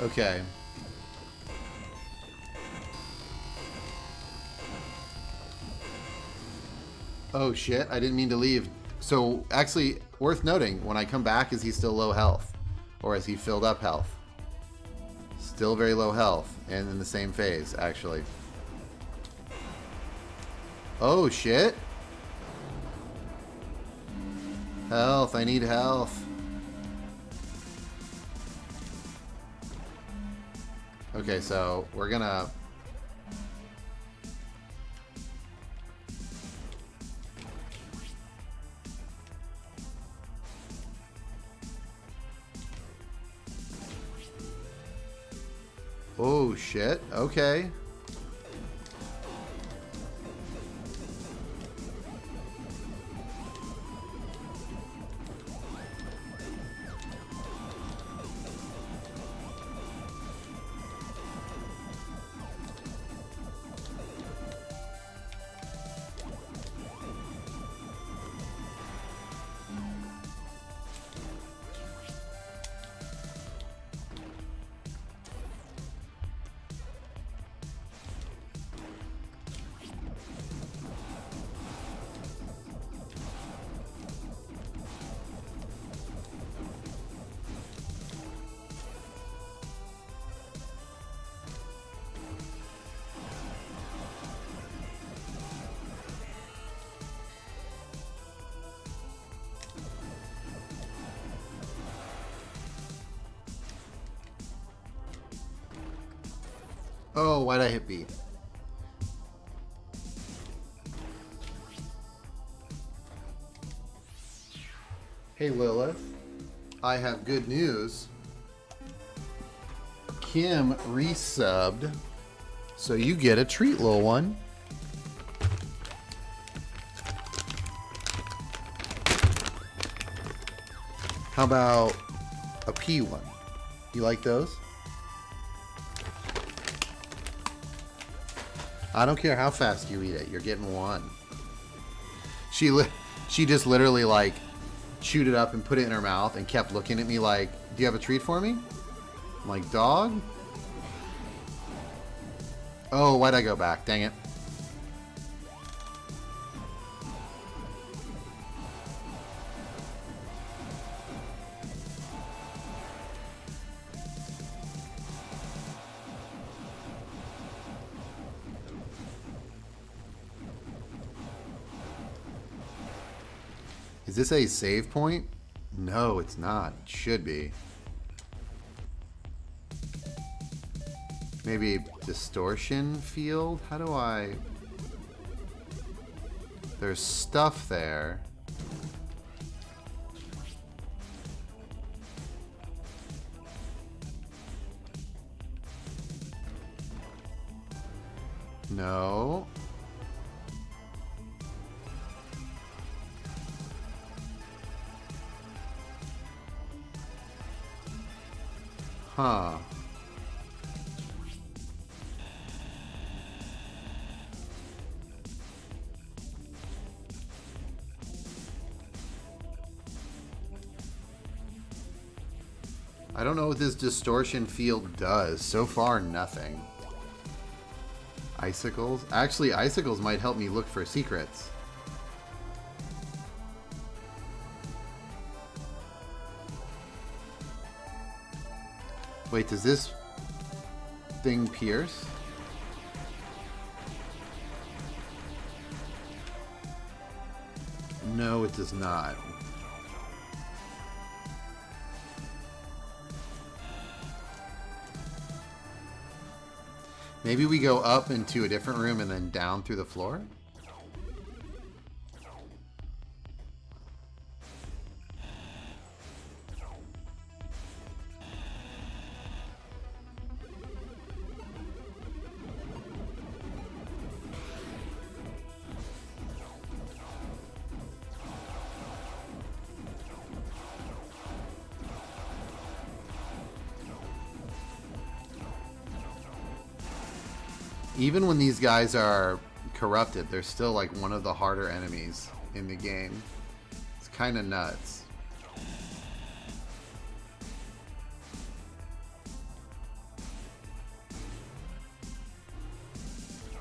Okay. Oh shit, I didn't mean to leave. So actually, worth noting, when I come back, is he still low health? Or has he filled up health? Still very low health, and in the same phase, actually. Oh shit. Health, I need health. Okay, so we're gonna... Oh, shit. Okay. Oh, why'd I hit B? Hey Lilith, I have good news. Kim resubbed, so you get a treat, little one. How about a P one? You like those? I don't care how fast you eat it. You're getting one. She just literally like chewed it up and put it in her mouth and kept looking at me like, "Do you have a treat for me?" I'm like, "Dog." Oh, why'd I go back? Dang it. Is this a save point? No, it's not. It should be. Maybe distortion field? How do I... There's stuff there. No. Huh. I don't know what this distortion field does. So far, nothing. Icicles? Actually, icicles might help me look for secrets. Wait, does this thing pierce? No, it does not. Maybe we go up into a different room and then down through the floor? Even when these guys are corrupted, they're still like one of the harder enemies in the game. It's kind of nuts.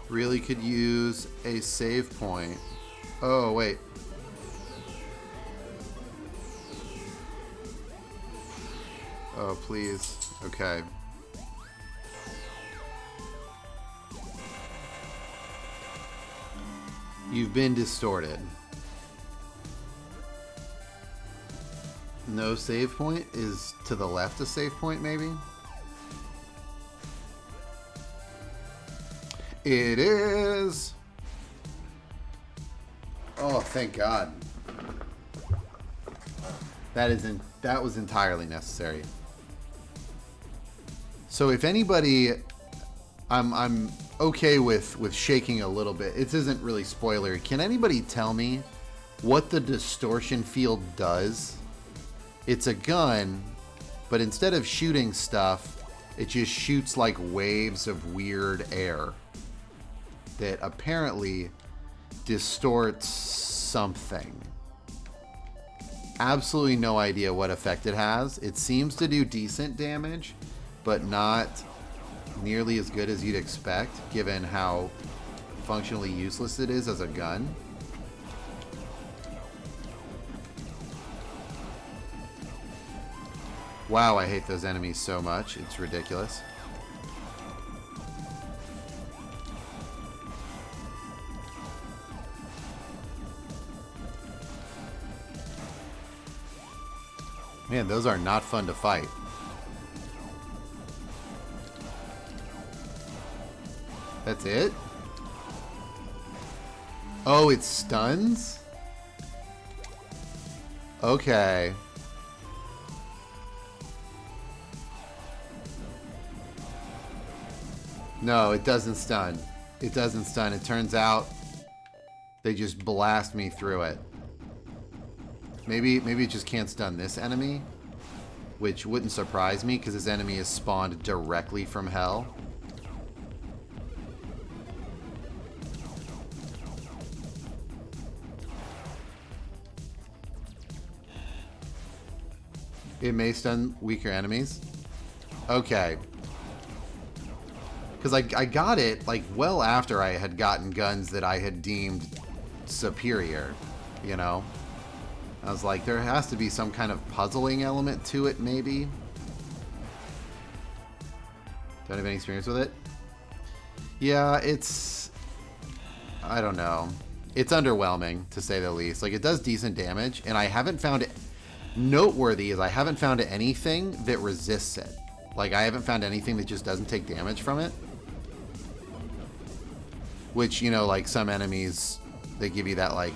Really could use a save point. Oh, wait. Oh, please. Okay. You've been distorted. No save point? Is to the left a save point, maybe? It is! Oh, thank God. That was entirely necessary. So if anybody... I'm okay with shaking a little bit. It isn't really spoilery. Can anybody tell me what the distortion field does? It's a gun, but instead of shooting stuff, it just shoots like waves of weird air that apparently distorts something. Absolutely no idea what effect it has. It seems to do decent damage, but not nearly as good as you'd expect, given how functionally useless it is as a gun. Wow, I hate those enemies so much. It's ridiculous. Man, those are not fun to fight. That's it? Oh, it stuns? Okay. No, it doesn't stun. It doesn't stun. It turns out they just blast me through it. Maybe it just can't stun this enemy, which wouldn't surprise me because this enemy is spawned directly from hell. It may stun weaker enemies. Okay. Because I got it, like, well after I had gotten guns that I had deemed superior, you know? I was like, there has to be some kind of puzzling element to it, maybe? Don't have any experience with it? Yeah, it's... I don't know. It's underwhelming, to say the least. Like, it does decent damage, and I haven't found it... Noteworthy is I haven't found anything that resists it. Like, I haven't found anything that just doesn't take damage from it. Which, you know, like, some enemies, they give you that, like...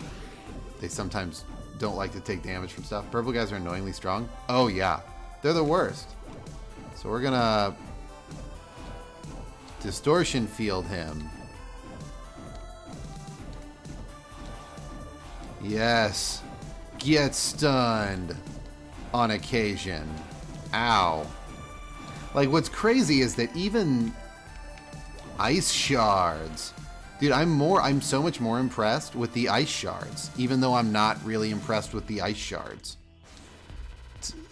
They sometimes don't like to take damage from stuff. Purple guys are annoyingly strong. Oh, yeah. They're the worst. So we're gonna... Distortion field him. Yes. Get stunned. On occasion. Ow. Like, what's crazy is that even... Ice shards... Dude, I'm so much more impressed with the ice shards, even though I'm not really impressed with the ice shards.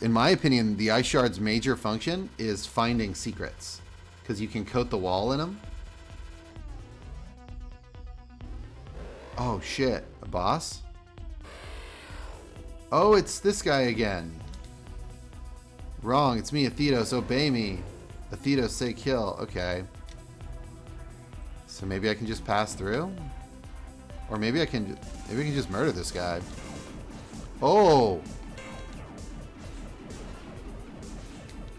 In my opinion, the ice shard's major function is finding secrets, because you can coat the wall in them. Oh shit, a boss? Oh, it's this guy again. Wrong, it's me, Athedos, obey me. Athedos, say kill, okay. So maybe I can just pass through? Or maybe I can just murder this guy. Oh!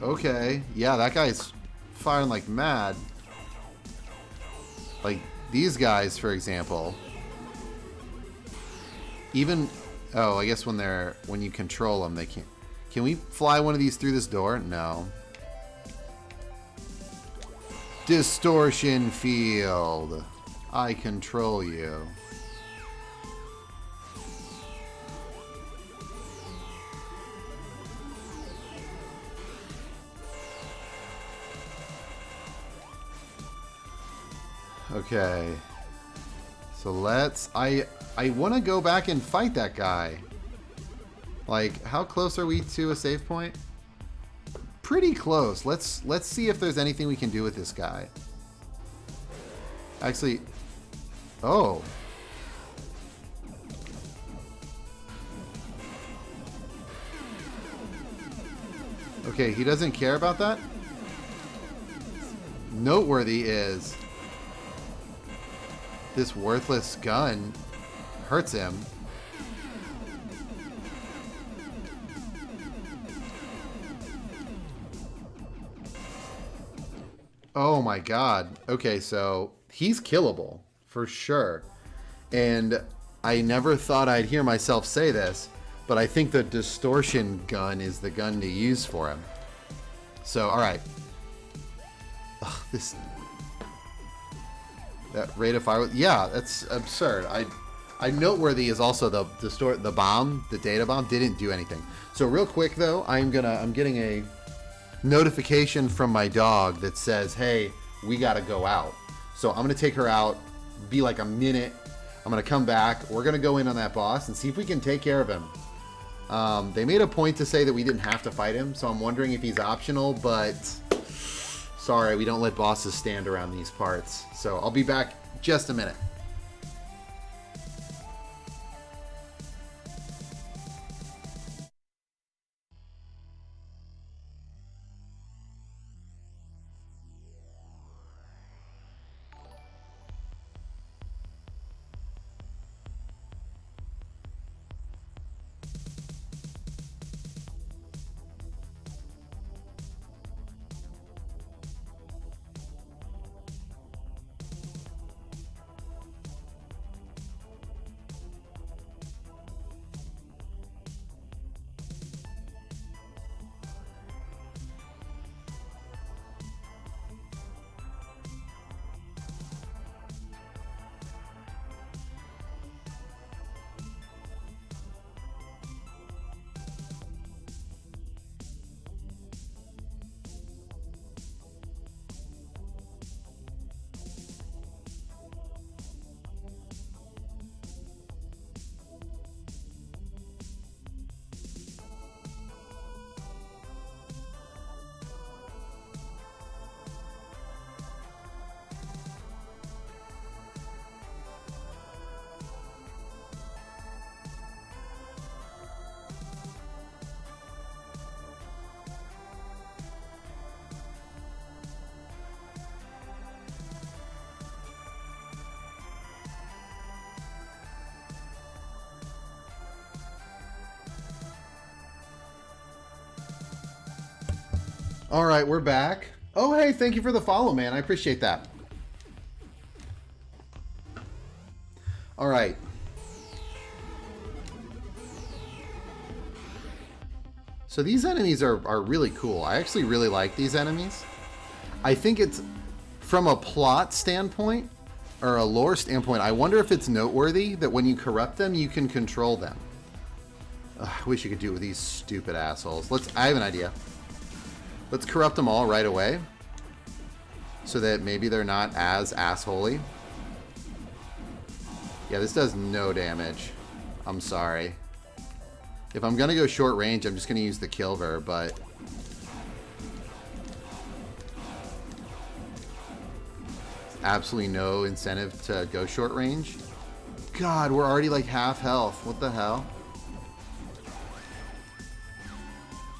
Okay. Yeah, that guy's firing like mad. Like, these guys, for example. Even... Oh, I guess when you control them, they can't... Can we fly one of these through this door? No. Distortion field. I control you. Okay. So let's... I want to go back and fight that guy. Like, how close are we to a save point? Pretty close. Let's see if there's anything we can do with this guy. Actually, oh. Okay, he doesn't care about that. Noteworthy is this worthless gun hurts him. Oh my god. Okay, so he's killable for sure. And I never thought I'd hear myself say this, but I think the distortion gun is the gun to use for him. So, alright. That rate of fire... Yeah, that's absurd. I noteworthy is also the bomb, the data bomb, didn't do anything. So real quick though, I'm getting a notification from my dog that says, hey, we gotta go out. So I'm gonna take her out, be like a minute. I'm gonna come back. We're gonna go in on that boss and see if we can take care of him. They made a point to say that we didn't have to fight him, so I'm wondering if he's optional, but sorry, we don't let bosses stand around these parts. So I'll be back just a minute. All right, we're back. Oh, hey, thank you for the follow, man. I appreciate that. All right. So these enemies are really cool. I actually really like these enemies. I think it's, from a plot standpoint, or a lore standpoint, I wonder if it's noteworthy that when you corrupt them, you can control them. Ugh, I wish you could do it with these stupid assholes. I have an idea. Let's corrupt them all right away, so that maybe they're not as assholey. Yeah, this does no damage. I'm sorry. If I'm gonna go short range, I'm just gonna use the Kilver, but absolutely no incentive to go short range. God, we're already like half health. What the hell?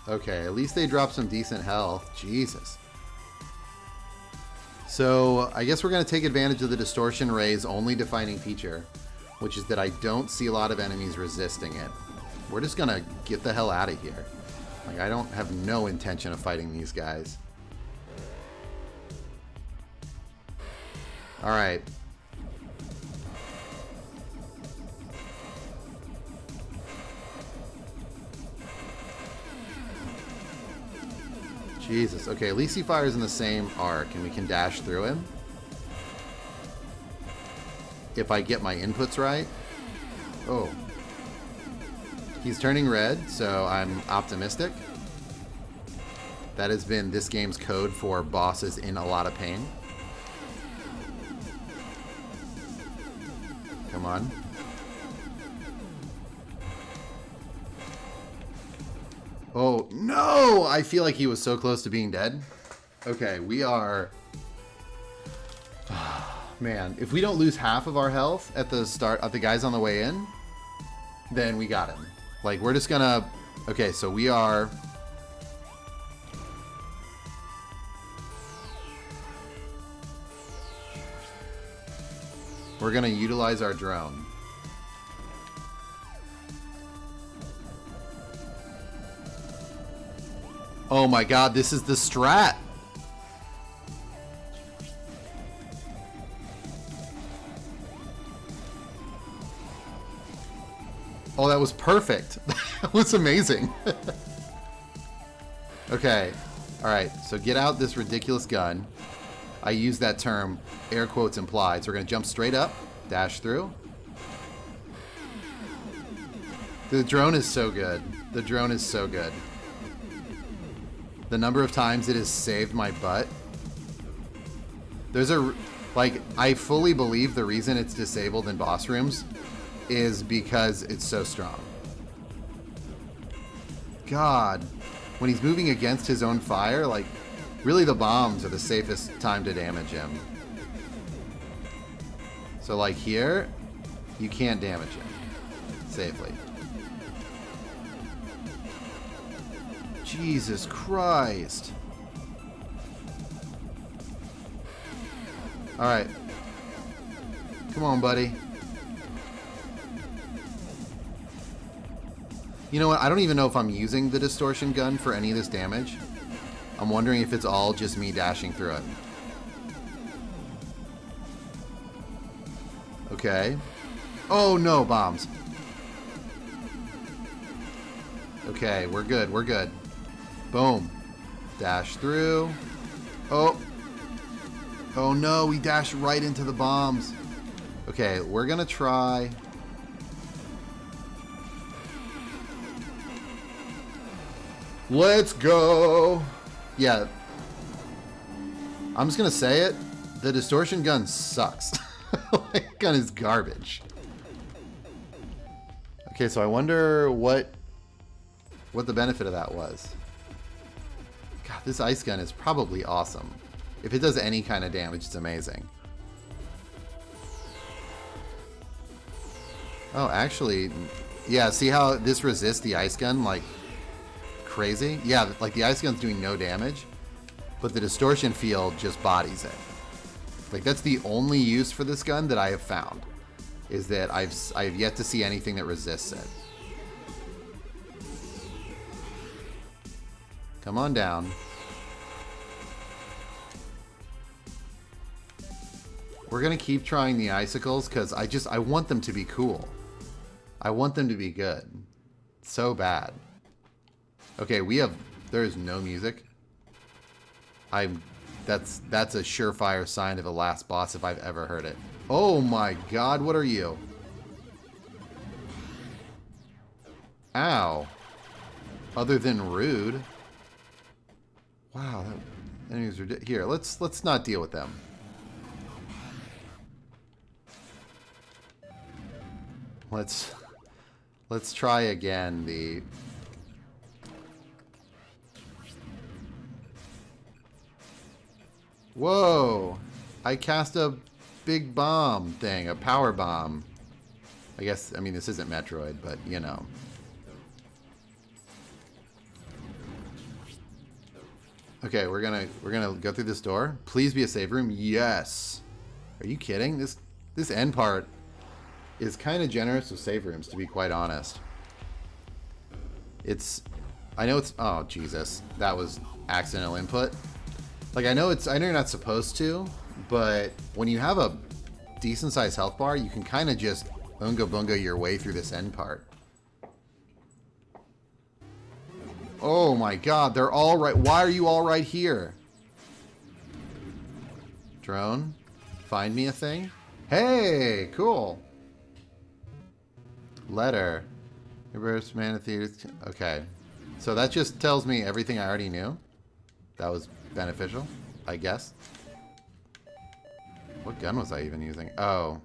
Okay, at least they dropped some decent health. Jesus. So, I guess we're going to take advantage of the Distortion Ray's only defining feature, which is that I don't see a lot of enemies resisting it. We're just going to get the hell out of here. Like, I don't have no intention of fighting these guys. Alright. Jesus. Okay, at least he fires in the same arc, and we can dash through him. If I get my inputs right. Oh. He's turning red, so I'm optimistic. That has been this game's code for bosses in a lot of pain. Come on. Oh, no! I feel like he was so close to being dead. Okay, we are... Man, if we don't lose half of our health at the start, of the guys on the way in, then we got him. Like, we're just gonna... Okay, so we are... We're gonna utilize our drone. Oh my god, this is the strat! Oh, that was perfect. That was amazing. Okay. Alright, so get out this ridiculous gun. I use that term, air quotes implied. So we're going to jump straight up, dash through. The drone is so good. The drone is so good. The number of times it has saved my butt. There's a... Like, I fully believe the reason it's disabled in boss rooms is because it's so strong. God. When he's moving against his own fire, like, really the bombs are the safest time to damage him. So, like, here, you can't damage him safely. Jesus Christ. Alright. Come on, buddy. You know what? I don't even know if I'm using the distortion gun for any of this damage. I'm wondering if it's all just me dashing through it. Okay. Oh, no, bombs. Okay, we're good, we're good. Boom. Dash through. Oh. Oh no, we dashed right into the bombs. Okay, we're gonna try... Let's go! Yeah. I'm just gonna say it. The distortion gun sucks. That gun is garbage. Okay, so I wonder what the benefit of that was. God, this ice gun is probably awesome. If it does any kind of damage, it's amazing. Oh, actually, yeah, see how this resists the ice gun like crazy? Yeah, like the ice gun's doing no damage, but the distortion field just bodies it. Like, that's the only use for this gun that I have found, is that I've yet to see anything that resists it. Come on down. We're gonna keep trying the icicles because I want them to be cool. I want them to be good. So bad. Okay, there is no music. That's a surefire sign of a last boss if I've ever heard it. Oh my god, what are you? Ow. Other than rude. Wow, that enemies are here. Let's not deal with them. Let's try again Whoa! I cast a big bomb thing, a power bomb. I mean, this isn't Metroid, but you know. Okay, we're gonna go through this door. Please be a save room. Yes. Are you kidding? This end part is kind of generous with save rooms, to be quite honest. I know it's, oh Jesus, that was accidental input. Like I know you're not supposed to, but when you have a decent sized health bar, you can kind of just bunga bunga your way through this end part. Oh my god, they're all right. Why are you all right here? Drone, find me a thing. Hey, cool. Letter. Reverse man of theaters. Okay. So that just tells me everything I already knew. That was beneficial, I guess. What gun was I even using? Oh.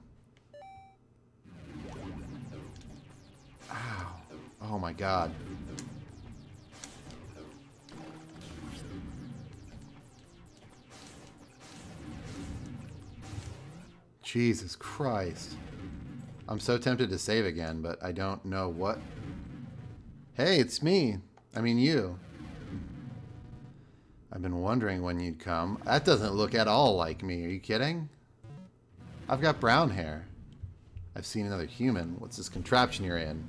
Ow. Oh my god. Jesus Christ. I'm so tempted to save again, but I don't know what. Hey, it's me. I mean, you. I've been wondering when you'd come. That doesn't look at all like me. Are you kidding? I've got brown hair. I've seen another human. What's this contraption you're in?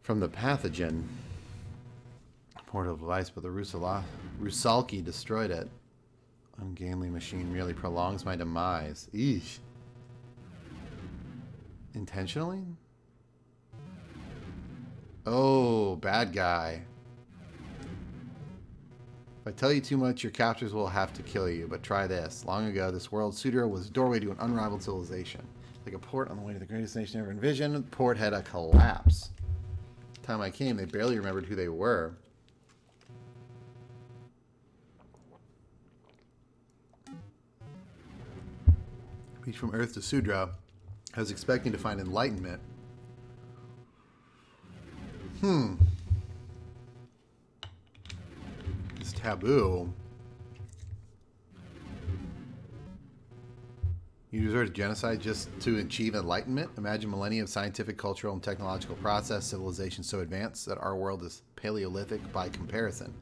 From the pathogen. Portable device, but the Rusalki destroyed it. Ungainly machine merely prolongs my demise. Eesh. Intentionally? Oh, bad guy. If I tell you too much, your captors will have to kill you, but try this. Long ago, this world, Sudra, was a doorway to an unrivaled civilization. Like a port on the way to the greatest nation ever envisioned, the port had a collapse. The time I came, they barely remembered who they were. Reach from Earth to Sudra. I was expecting to find enlightenment. It's taboo. You resort to genocide just to achieve enlightenment? Imagine millennia of scientific, cultural, and technological process, civilization so advanced that our world is Paleolithic by comparison.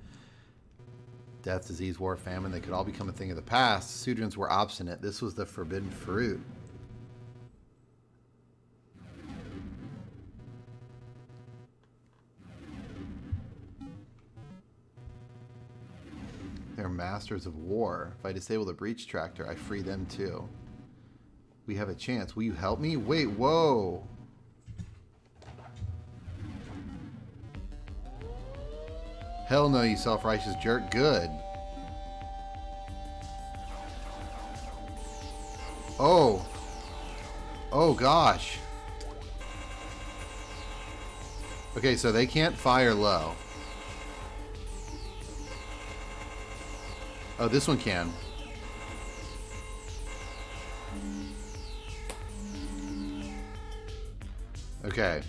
Death, disease, war, famine, they could all become a thing of the past. Sudrans were obstinate. This was the forbidden fruit. They're masters of war. If I disable the breach tractor, I free them too. We have a chance. Will you help me? Wait, whoa. Hell no, you self-righteous jerk. Good. Oh. Oh, gosh. Okay, so they can't fire low. Oh, this one can. Okay.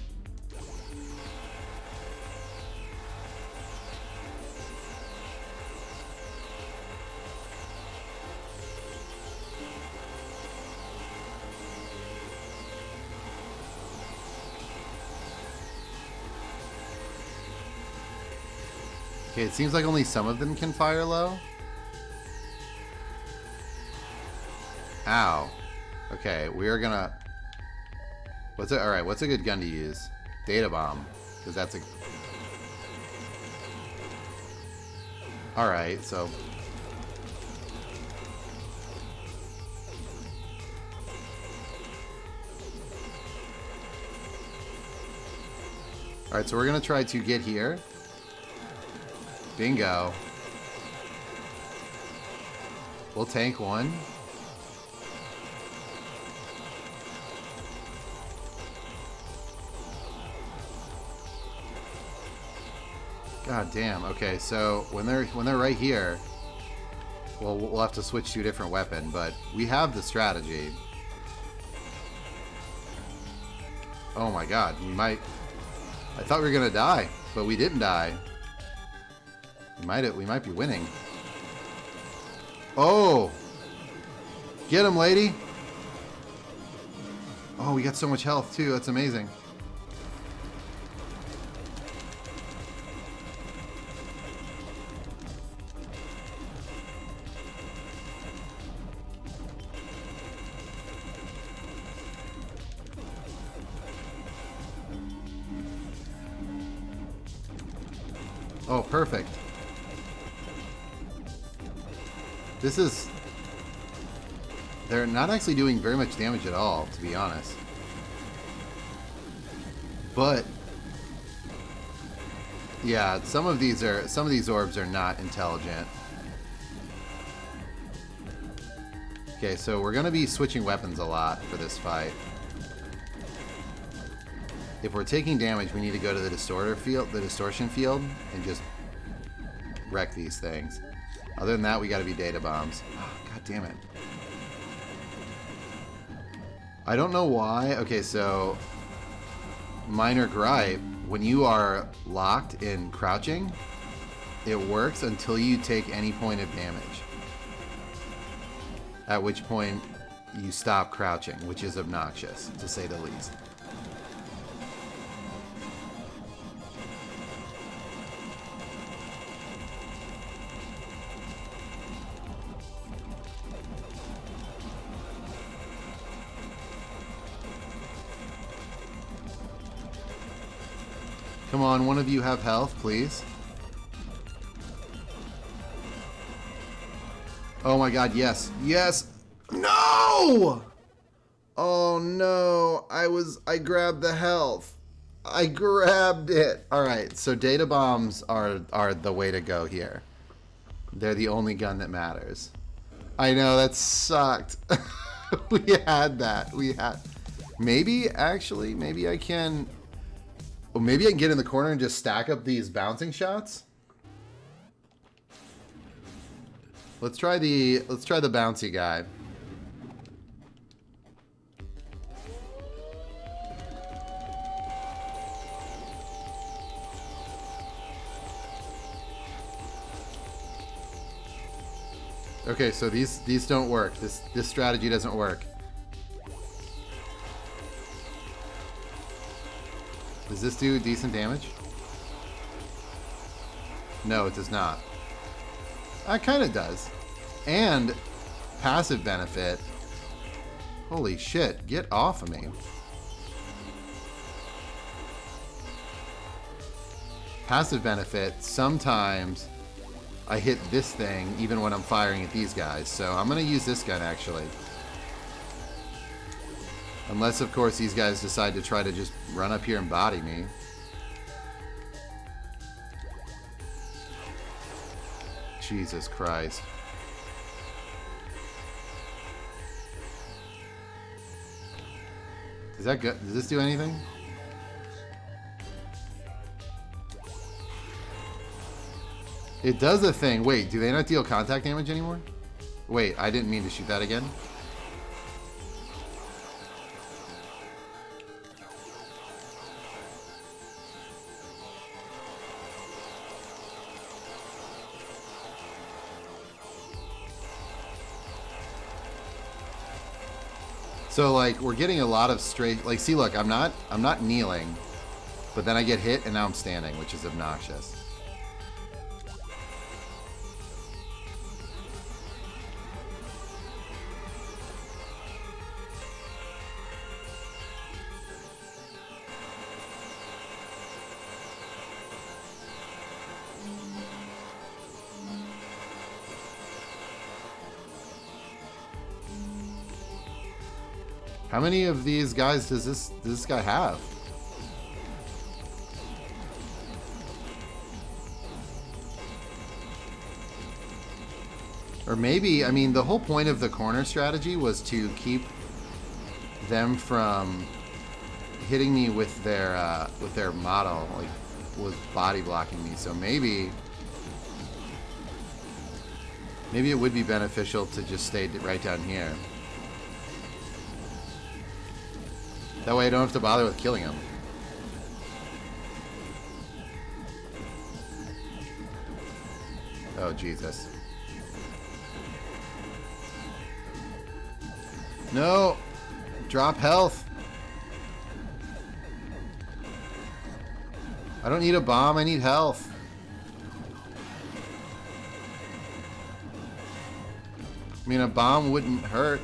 Okay, it seems like only some of them can fire low. Ow. Okay, we are gonna... Alright, what's a good gun to use? Data bomb. Because that's a... Alright, so... Alright, so we're going to try to get here. Bingo. We'll tank one. God damn. Okay, so when they're right here, well, we'll have to switch to a different weapon, but we have the strategy. Oh my god, we might... I thought we were gonna die, but we didn't die. We might be winning. Oh! Get him, lady! Oh, we got so much health too, that's amazing. Oh, perfect. This is... They're not actually doing very much damage at all, to be honest. But... yeah, some of these orbs are not intelligent. Okay, so we're gonna be switching weapons a lot for this fight. If we're taking damage, we need to go to the distortion field, and just wreck these things. Other than that, we gotta be data bombs. Oh, god damn it. I don't know why. Okay, so minor gripe. When you are locked in crouching, it works until you take any point of damage. At which point you stop crouching, which is obnoxious, to say the least. Come on, one of you have health, please. Oh my god, yes. Yes! No! Oh no, I grabbed the health. I grabbed it. Alright, so data bombs are the way to go here. They're the only gun that matters. I know, that sucked. We had that. Maybe, actually, maybe I can... well, maybe I can get in the corner and just stack up these bouncing shots. Let's try the bouncy guy. Okay, so these don't work. This strategy doesn't work. Does this do decent damage? No, it does not. It kind of does. And passive benefit. Holy shit, get off of me. Passive benefit, sometimes I hit this thing even when I'm firing at these guys. So I'm going to use this gun actually. Unless, of course, these guys decide to try to just run up here and body me. Jesus Christ. Does that go? Does this do anything? It does a thing. Wait, do they not deal contact damage anymore? Wait, I didn't mean to shoot that again. So like we're getting a lot of straight, like, see, look, I'm not kneeling, but then I get hit and now I'm standing, which is obnoxious. How many of these guys does this guy have? Or maybe, I mean, the whole point of the corner strategy was to keep them from hitting me with their model, like, was body blocking me. So maybe it would be beneficial to just stay right down here. That way I don't have to bother with killing him. Oh, Jesus. No! Drop health! I don't need a bomb, I need health. I mean, a bomb wouldn't hurt.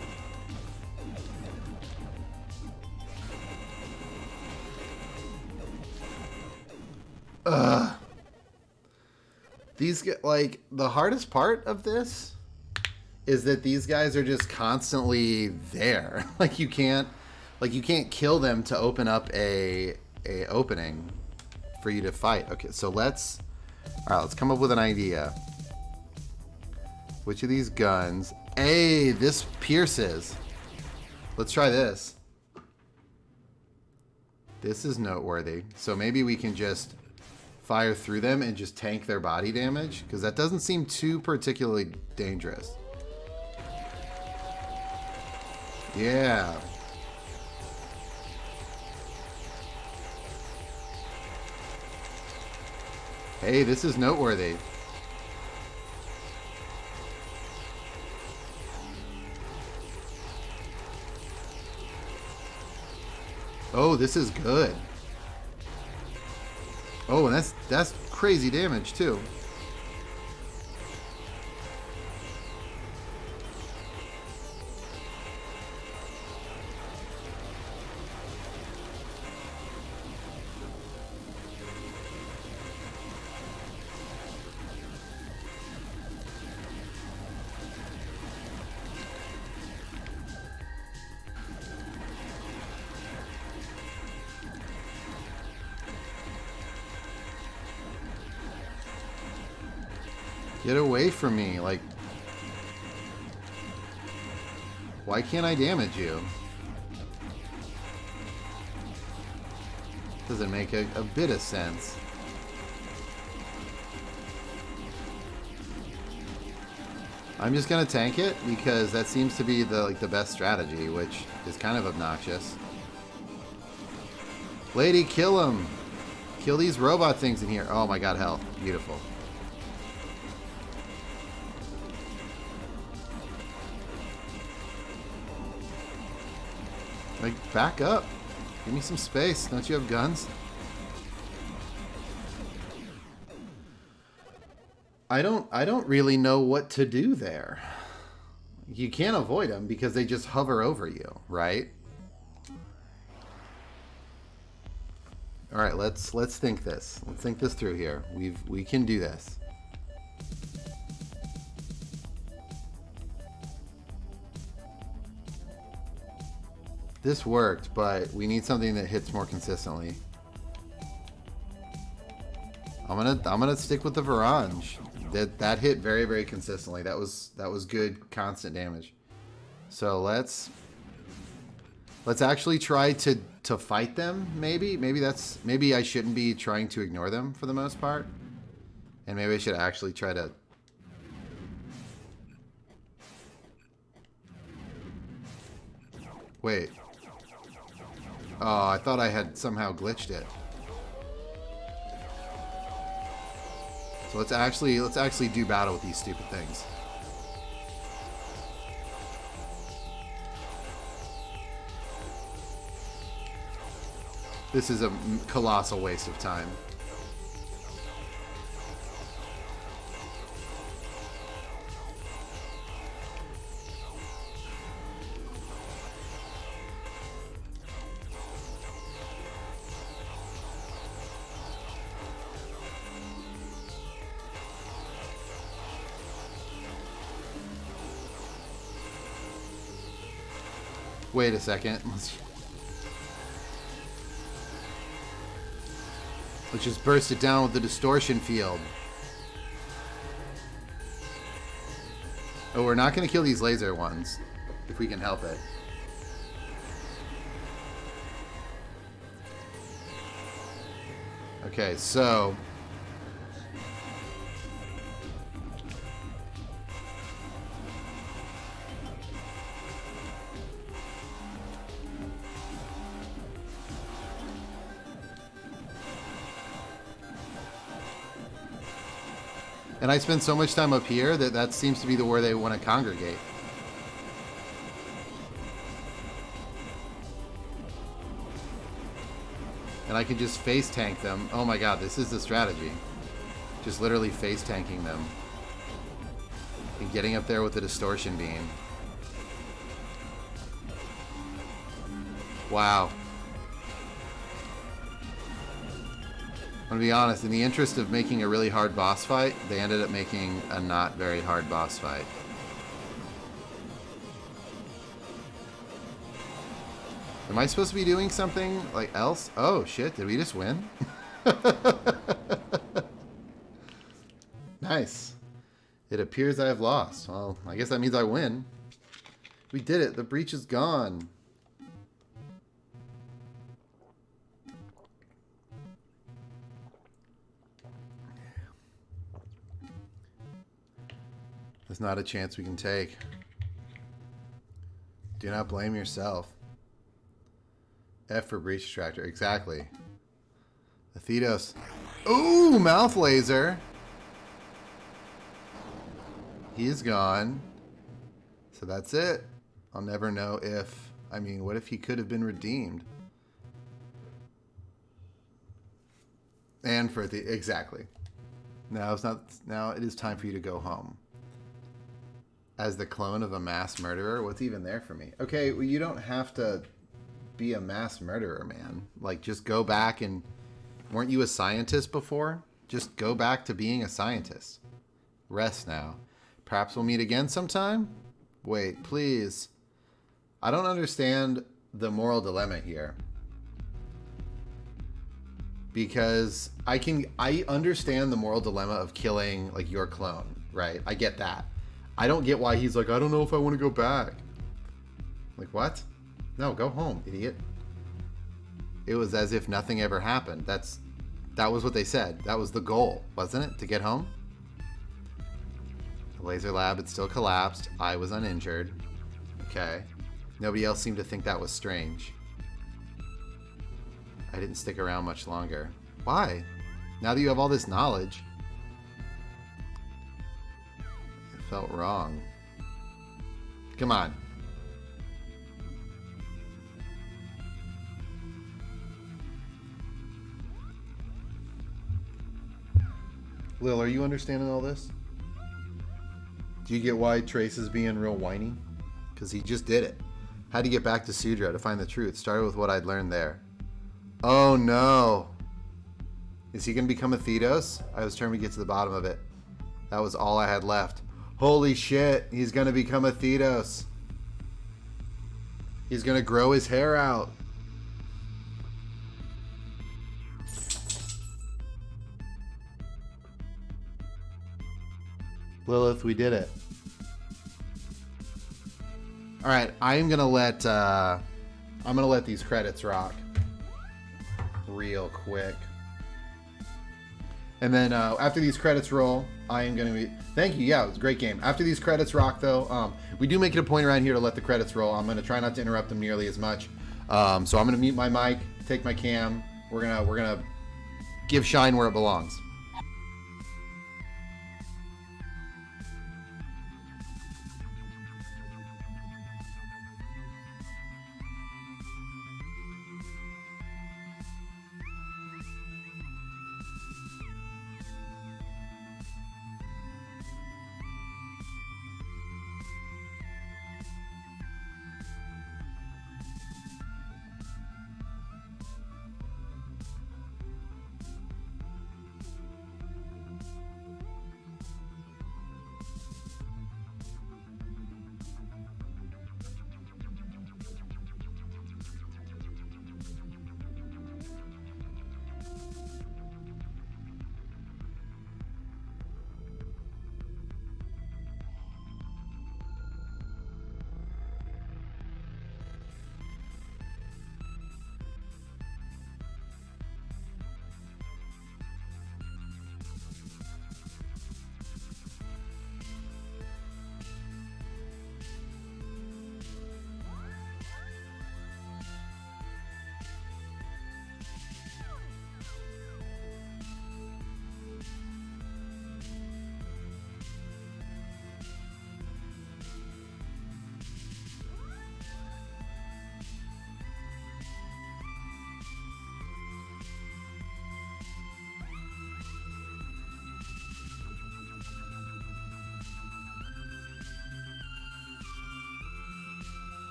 Ugh. These get, like, the hardest part of this is that these guys are just constantly there. Like you can't kill them to open up a opening for you to fight. Okay, so let's come up with an idea. Which of these guns? Hey, this pierces. Let's try this. This is noteworthy. So maybe we can just fire through them and just tank their body damage, because that doesn't seem too particularly dangerous. Yeah. Hey, this is noteworthy. Oh, this is good. Oh, and that's crazy damage too. Get away from me, like... Why can't I damage you? Doesn't make a bit of sense. I'm just gonna tank it, because that seems to be the best strategy, which is kind of obnoxious. Lady, kill him! Kill these robot things in here. Oh my god, health. Beautiful. Like, back up. Give me some space. Don't you have guns? I don't really know what to do there. You can't avoid them because they just hover over you, right? All right, let's think this. Let's think this through here. We can do this. This worked, but we need something that hits more consistently. I'm gonna stick with the Verge. That hit very, very consistently. That was good constant damage. So let's actually try to fight them. Maybe I shouldn't be trying to ignore them for the most part, and maybe I should actually try to. Wait. Oh, I thought I had somehow glitched it. So let's actually do battle with these stupid things. This is a colossal waste of time. Wait a second. Let's just burst it down with the distortion field. Oh, we're not going to kill these laser ones if we can help it. Okay, so... And I spend so much time up here that seems to be where they want to congregate. And I can just face tank them. Oh my god, this is the strategy. Just literally face tanking them. And getting up there with the distortion beam. Wow. I'm gonna be honest, in the interest of making a really hard boss fight, they ended up making a not very hard boss fight. Am I supposed to be doing something like else? Oh shit, did we just win? Nice. It appears I have lost. Well, I guess that means I win. We did it. The breach is gone. There's not a chance we can take. Do not blame yourself. F for breach extractor. Exactly. Athedos. Ooh, mouth laser. He is gone. So that's it. I'll never know if... I mean, what if he could have been redeemed? And for the... Exactly. Now it's not... Now it is time for you to go home. As the clone of a mass murderer? What's even there for me? Okay, well, you don't have to be a mass murderer, man. Like, just go back and... Weren't you a scientist before? Just go back to being a scientist. Rest now. Perhaps we'll meet again sometime? Wait, please. I don't understand the moral dilemma here. Because I understand the moral dilemma of killing, like, your clone, right? I get that. I don't get why he's like, I don't know if I want to go back. Like, what? No, go home, idiot. It was as if nothing ever happened. That was what they said. That was the goal, wasn't it? To get home? The laser lab had still collapsed. I was uninjured. Okay. Nobody else seemed to think that was strange. I didn't stick around much longer. Why? Now that you have all this knowledge. It felt wrong. Come on. Lil, are you understanding all this? Do you get why Trace is being real whiny? Because he just did it. Had to get back to Sudra to find the truth. Started with what I'd learned there. Oh no. Is he going to become a Thedos? I was trying to get to the bottom of it. That was all I had left. Holy shit. He's going to become a Thedos. He's going to grow his hair out. Lilith, we did it. All right, I'm gonna let these credits rock real quick, and then after these credits roll, I am gonna be. Thank you. Yeah, it was a great game. After these credits rock, though, we do make it a point around here to let the credits roll. I'm gonna try not to interrupt them nearly as much. So I'm gonna mute my mic, take my cam. We're gonna give Shine where it belongs.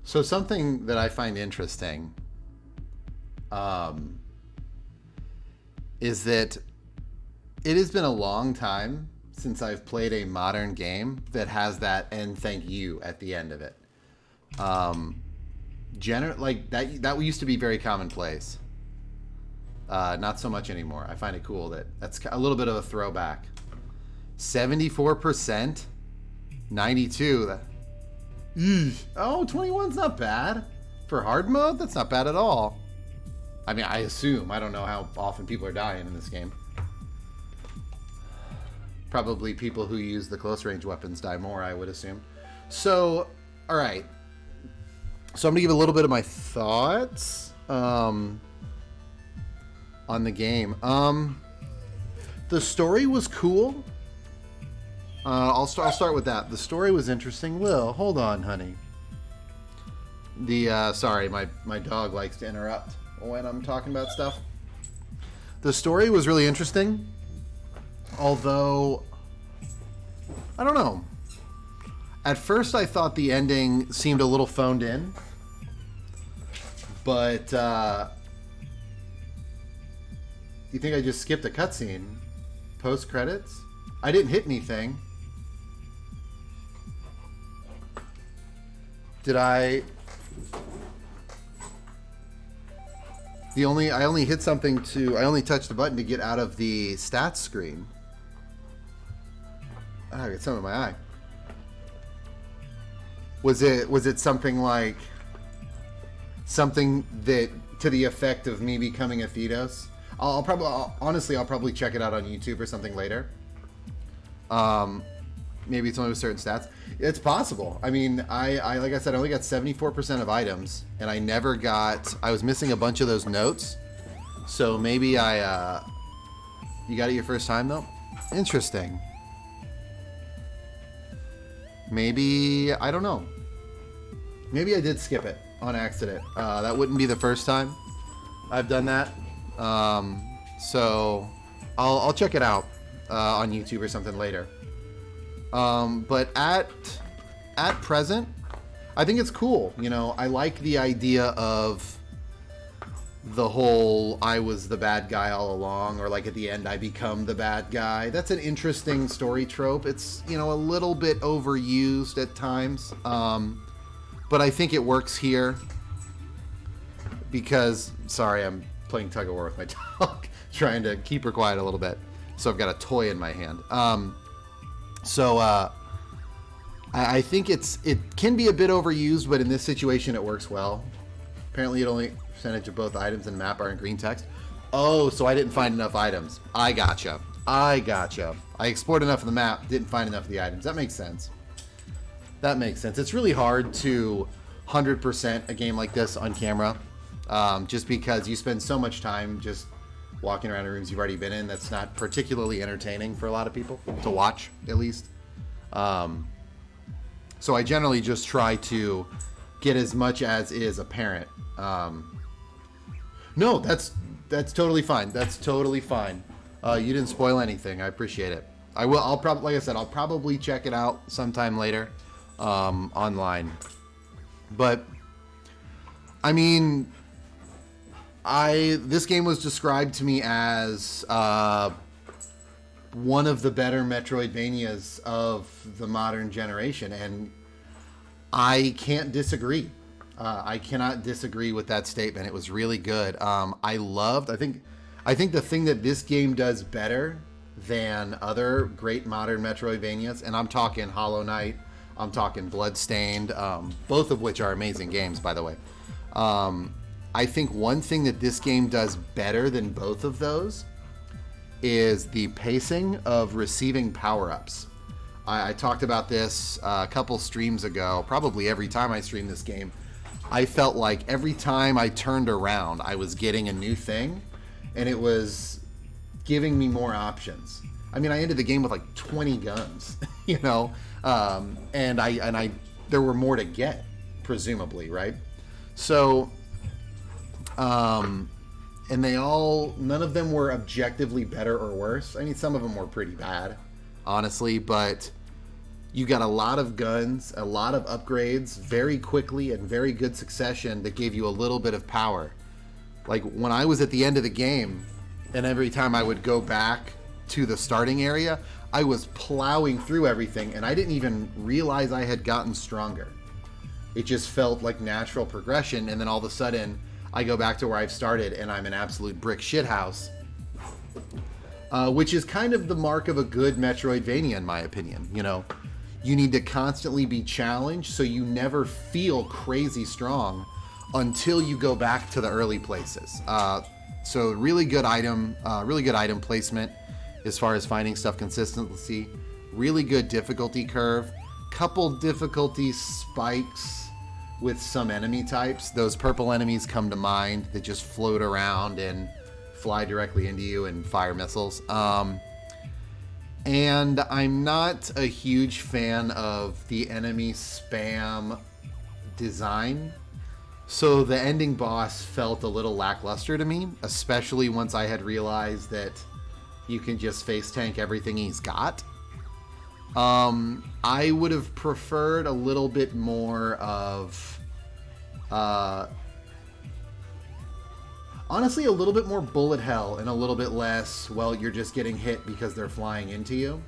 So something that I find interesting is that it has been a long time since I've played a modern game that has that "and thank you" at the end of it. Like that used to be very commonplace. Not so much anymore. I find it cool that that's a little bit of a throwback. 74%, 92. Oh, 21's not bad. For hard mode, that's not bad at all. I mean, I assume. I don't know how often people are dying in this game. Probably people who use the close range weapons die more, I would assume. So, all right. So I'm going to give a little bit of my thoughts on the game. The story was cool. I'll start with that. The story was interesting. Lil, hold on, honey. Sorry, my dog likes to interrupt when I'm talking about stuff. The story was really interesting. Although, I don't know. At first, I thought the ending seemed a little phoned in. But, you think I just skipped a cutscene? Post-credits? I didn't hit anything. Did I... I only hit something I only touched the button to get out of the stats screen. I got something in my eye. Was it something like something that to the effect of me becoming a Thedos? I'll probably check it out on YouTube or something later. Maybe it's only with certain stats. It's possible. I mean, I like I said, I only got 74% of items, and I was missing a bunch of those notes. So maybe you got it your first time though? Interesting. Maybe, I don't know. Maybe I did skip it on accident. That wouldn't be the first time I've done that. So I'll check it out on YouTube or something later. But at present, I think it's cool. You know, I like the idea of the whole I was the bad guy all along, or like at the end I become the bad guy. That's an interesting story trope. It's, you know, a little bit overused at times. But I think it works here because, sorry, I'm playing tug of war with my dog, trying to keep her quiet a little bit. So I've got a toy in my hand. I think it can be a bit overused, but in this situation it works well. Apparently, only percentage of both items and map are in green text. Oh, so I didn't find enough items. I gotcha. I explored enough of the map, didn't find enough of the items. That makes sense. It's really hard to 100% a game like this on camera, just because you spend so much time just walking around in rooms you've already been in. That's not particularly entertaining for a lot of people to watch, at least. So I generally just try to get as much as is apparent. No, that's totally fine. That's totally fine. You didn't spoil anything. I appreciate it. I'll probably check it out sometime later, online. But I mean, this game was described to me as one of the better Metroidvanias of the modern generation, and I can't disagree. I cannot disagree with that statement. It was really good. I think the thing that this game does better than other great modern Metroidvanias, and I'm talking Hollow Knight, I'm talking Bloodstained, both of which are amazing games, by the way. I think one thing that this game does better than both of those is the pacing of receiving power-ups. I talked about this a couple streams ago, probably every time I stream this game. I felt like every time I turned around, I was getting a new thing, and it was giving me more options. I mean, I ended the game with like 20 guns, you know, and there were more to get, presumably, right? So, and none of them were objectively better or worse. I mean, some of them were pretty bad, honestly, but You got a lot of guns, a lot of upgrades, very quickly and very good succession that gave you a little bit of power. Like when I was at the end of the game, and every time I would go back to the starting area, I was plowing through everything, and I didn't even realize I had gotten stronger. It just felt like natural progression, and then all of a sudden, I go back to where I've started, and I'm an absolute brick shithouse. Which is kind of the mark of a good Metroidvania, in my opinion. You know, you need to constantly be challenged so you never feel crazy strong until you go back to the early places. So really good item placement as far as finding stuff consistency. Really good difficulty curve. Couple difficulty spikes with some enemy types. Those purple enemies come to mind that just float around and fly directly into you and fire missiles. And I'm not a huge fan of the enemy spam design. So the ending boss felt a little lackluster to me, especially once I had realized that you can just face tank everything he's got. I would have preferred a little bit more of, honestly, a little bit more bullet hell and a little bit less, well, you're just getting hit because they're flying into you.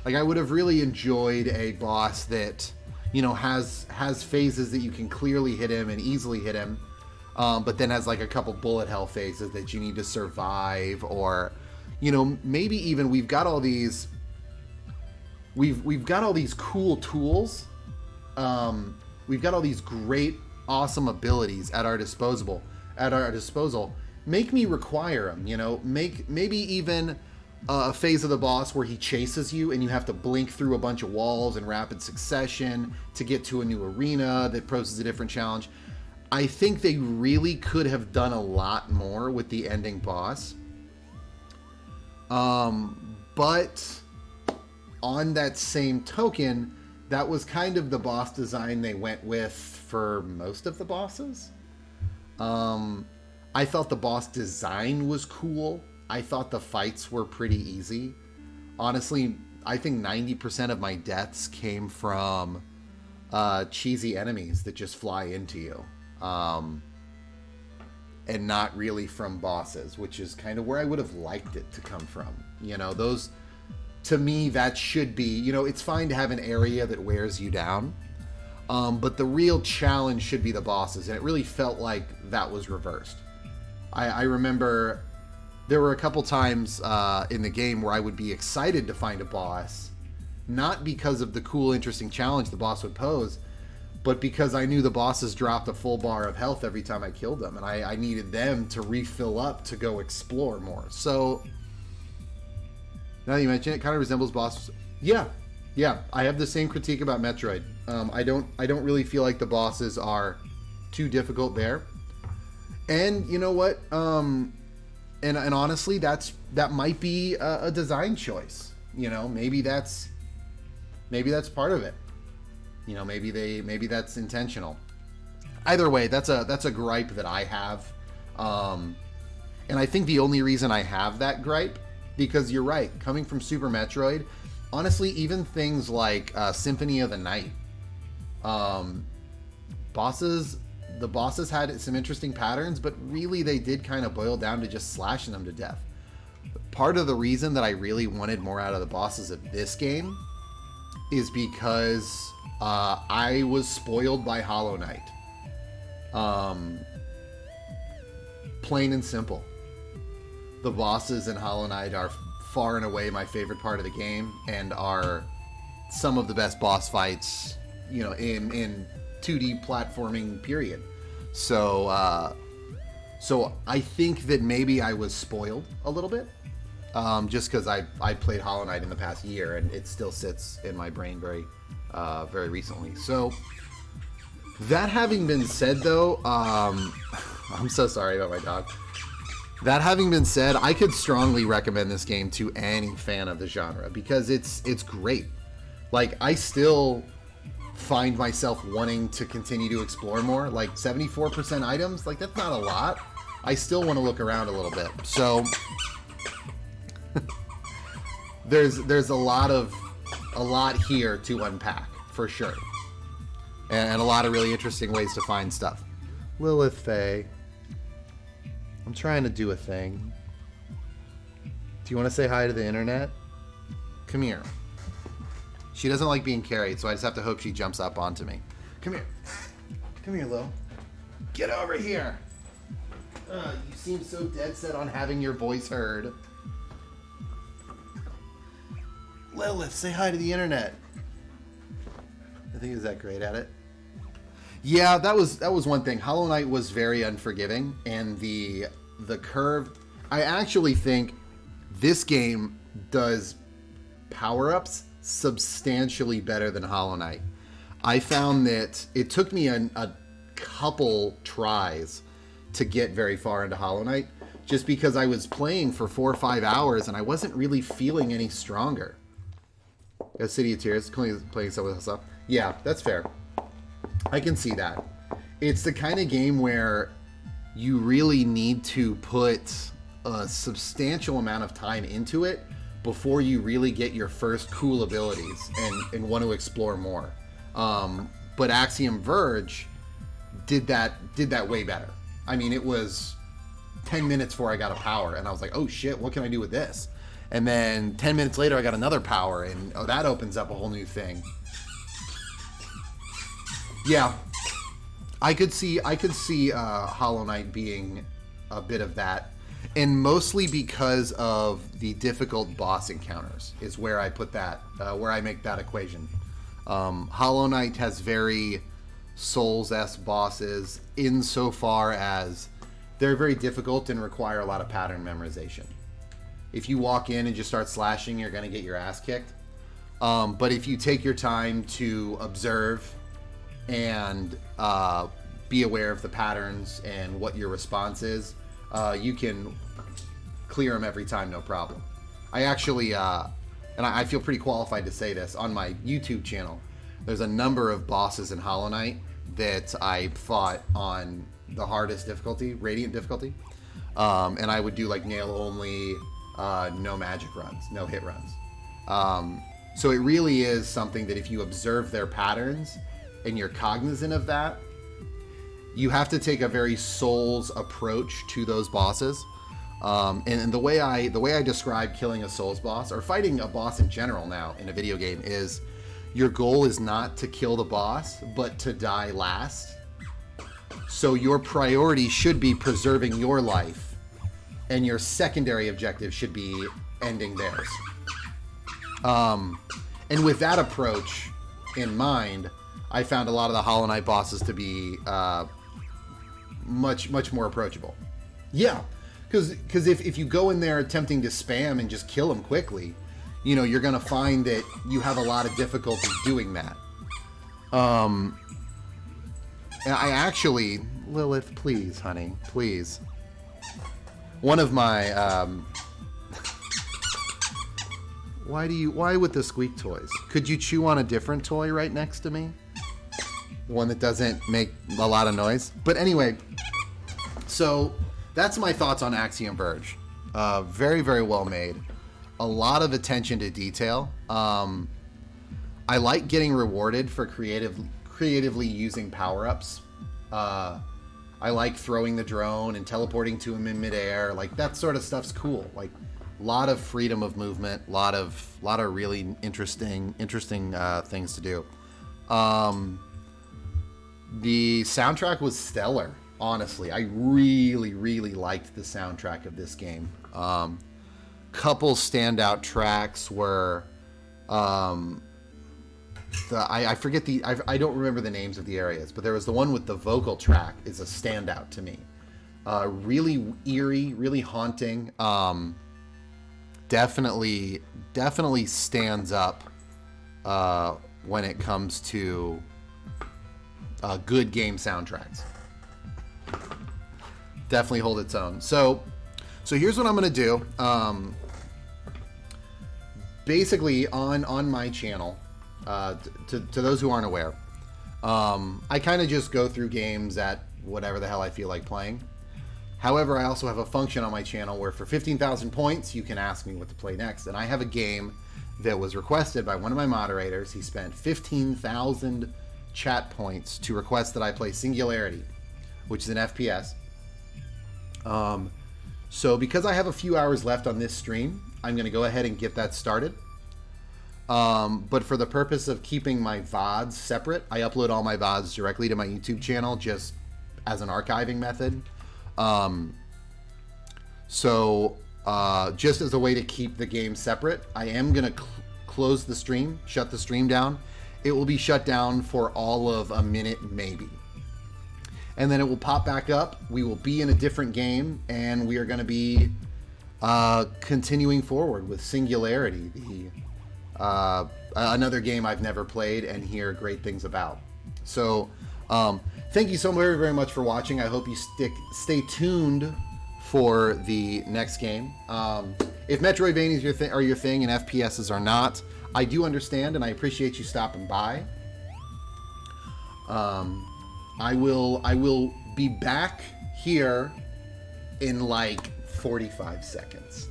Like, I would have really enjoyed a boss that, you know, has phases that you can clearly hit him and easily hit him, but then has like a couple bullet hell phases that you need to survive, or, you know, maybe even we've got all these cool tools. We've got all these great, awesome abilities at our disposal. Make me require them, you know, maybe even a phase of the boss where he chases you and you have to blink through a bunch of walls in rapid succession to get to a new arena that poses a different challenge. I think they really could have done a lot more with the ending boss. But on that same token, that was kind of the boss design they went with for most of the bosses. I thought the boss design was cool. I thought the fights were pretty easy. Honestly, I think 90% of my deaths came from cheesy enemies that just fly into you. And not really from bosses, which is kind of where I would have liked it to come from. You know, those, to me, that should be, you know, it's fine to have an area that wears you down. But the real challenge should be the bosses. And it really felt like that was reversed. I remember there were a couple times in the game where I would be excited to find a boss, not because of the cool, interesting challenge the boss would pose, but because I knew the bosses dropped a full bar of health every time I killed them, and I needed them to refill up to go explore more. So, now that you mention it, kind of resembles bosses. Yeah, I have the same critique about Metroid. I don't really feel like the bosses are too difficult there. And you know what? And honestly, that might be a design choice. You know, maybe that's part of it. You know, maybe that's intentional. Either way, that's a gripe that I have. And I think the only reason I have that gripe, because you're right, coming from Super Metroid, honestly, even things like Symphony of the Night, the bosses had some interesting patterns, but really they did kind of boil down to just slashing them to death. Part of the reason that I really wanted more out of the bosses of this game is because I was spoiled by Hollow Knight. Plain and simple. The bosses in Hollow Knight are far and away my favorite part of the game, and are some of the best boss fights, you know, in 2D platforming, period. So I think that maybe I was spoiled a little bit, just because I played Hollow Knight in the past year, and it still sits in my brain very recently. So that having been said, though, I'm so sorry about my dog. That having been said, I could strongly recommend this game to any fan of the genre, because it's great. Like, I still find myself wanting to continue to explore more. Like, 74% items, like, that's not a lot. I still want to look around a little bit. So there's a lot of a lot here to unpack, for sure. And a lot of really interesting ways to find stuff. Lilith Faye. I'm trying to do a thing. Do you want to say hi to the internet? Come here. She doesn't like being carried, so I just have to hope she jumps up onto me. Come here. Come here, Lil. Get over here. You seem so dead set on having your voice heard. Lilith, say hi to the internet. I think he's that great at it. Yeah, that was one thing. Hollow Knight was very unforgiving, and the curve. I actually think this game does power-ups substantially better than Hollow Knight. I found that it took me a couple tries to get very far into Hollow Knight, just because I was playing for 4 or 5 hours and I wasn't really feeling any stronger. City of Tears, playing some of this stuff. Yeah, that's fair. I can see that. It's the kind of game where you really need to put a substantial amount of time into it before you really get your first cool abilities and want to explore more. But Axiom Verge did that way better. I mean, it was 10 minutes before I got a power, and I was like, oh shit, what can I do with this? And then 10 minutes later, I got another power, and that opens up a whole new thing. Yeah, I could see Hollow Knight being a bit of that, and mostly because of the difficult boss encounters is where I put that, where I make that equation. Hollow Knight has very Souls-esque bosses insofar as they're very difficult and require a lot of pattern memorization. If you walk in and just start slashing, you're going to get your ass kicked. But if you take your time to observe and be aware of the patterns and what your response is, you can clear them every time, no problem. I actually, and I feel pretty qualified to say this, on my YouTube channel, there's a number of bosses in Hollow Knight that I fought on the hardest difficulty, Radiant difficulty. And I would do like nail only, no magic runs, no hit runs. So it really is something that if you observe their patterns and you're cognizant of that, you have to take a very Souls approach to those bosses. And the way I describe killing a Souls boss, or fighting a boss in general now in a video game, is your goal is not to kill the boss, but to die last. So your priority should be preserving your life, and your secondary objective should be ending theirs. And with that approach in mind, I found a lot of the Hollow Knight bosses to be much more approachable. Yeah, because if you go in there attempting to spam and just kill them quickly, you know, you're going to find that you have a lot of difficulty doing that. And I actually, Lilith, please, honey, please. One of my, why with the squeak toys? Could you chew on a different toy right next to me? One that doesn't make a lot of noise. But anyway, so that's my thoughts on Axiom Verge. Very, very well made. A lot of attention to detail. I like getting rewarded for creatively using power-ups. I like throwing the drone and teleporting to him in midair. Like, that sort of stuff's cool. Like, a lot of freedom of movement, a lot of really interesting things to do. The soundtrack was stellar, honestly. I really liked the soundtrack of this game. Couple standout tracks were I forget I don't remember the names of the areas, but there was the one with the vocal track is a standout to me. Really eerie, really haunting. Definitely stands up when it comes to good game soundtracks. Definitely hold its own. So here's what I'm gonna do. Basically, on my channel, to those who aren't aware, I kind of just go through games at whatever the hell I feel like playing. However, I also have a function on my channel where for 15,000 points, you can ask me what to play next. And I have a game that was requested by one of my moderators. He spent 15,000 chat points to request that I play Singularity, which is an FPS. So because I have a few hours left on this stream, I'm going to go ahead and get that started. But for the purpose of keeping my VODs separate, I upload all my VODs directly to my YouTube channel just as an archiving method. Just as a way to keep the game separate, I am going to close the stream, shut the stream down. It will be shut down for all of a minute, maybe. And then it will pop back up. We will be in a different game, and we are going to be continuing forward with Singularity, another game I've never played and hear great things about. So thank you so very, very much for watching. I hope you stay tuned for the next game. If Metroidvanias are your thing and FPSs are not, I do understand, and I appreciate you stopping by. I will be back here in like 45 seconds.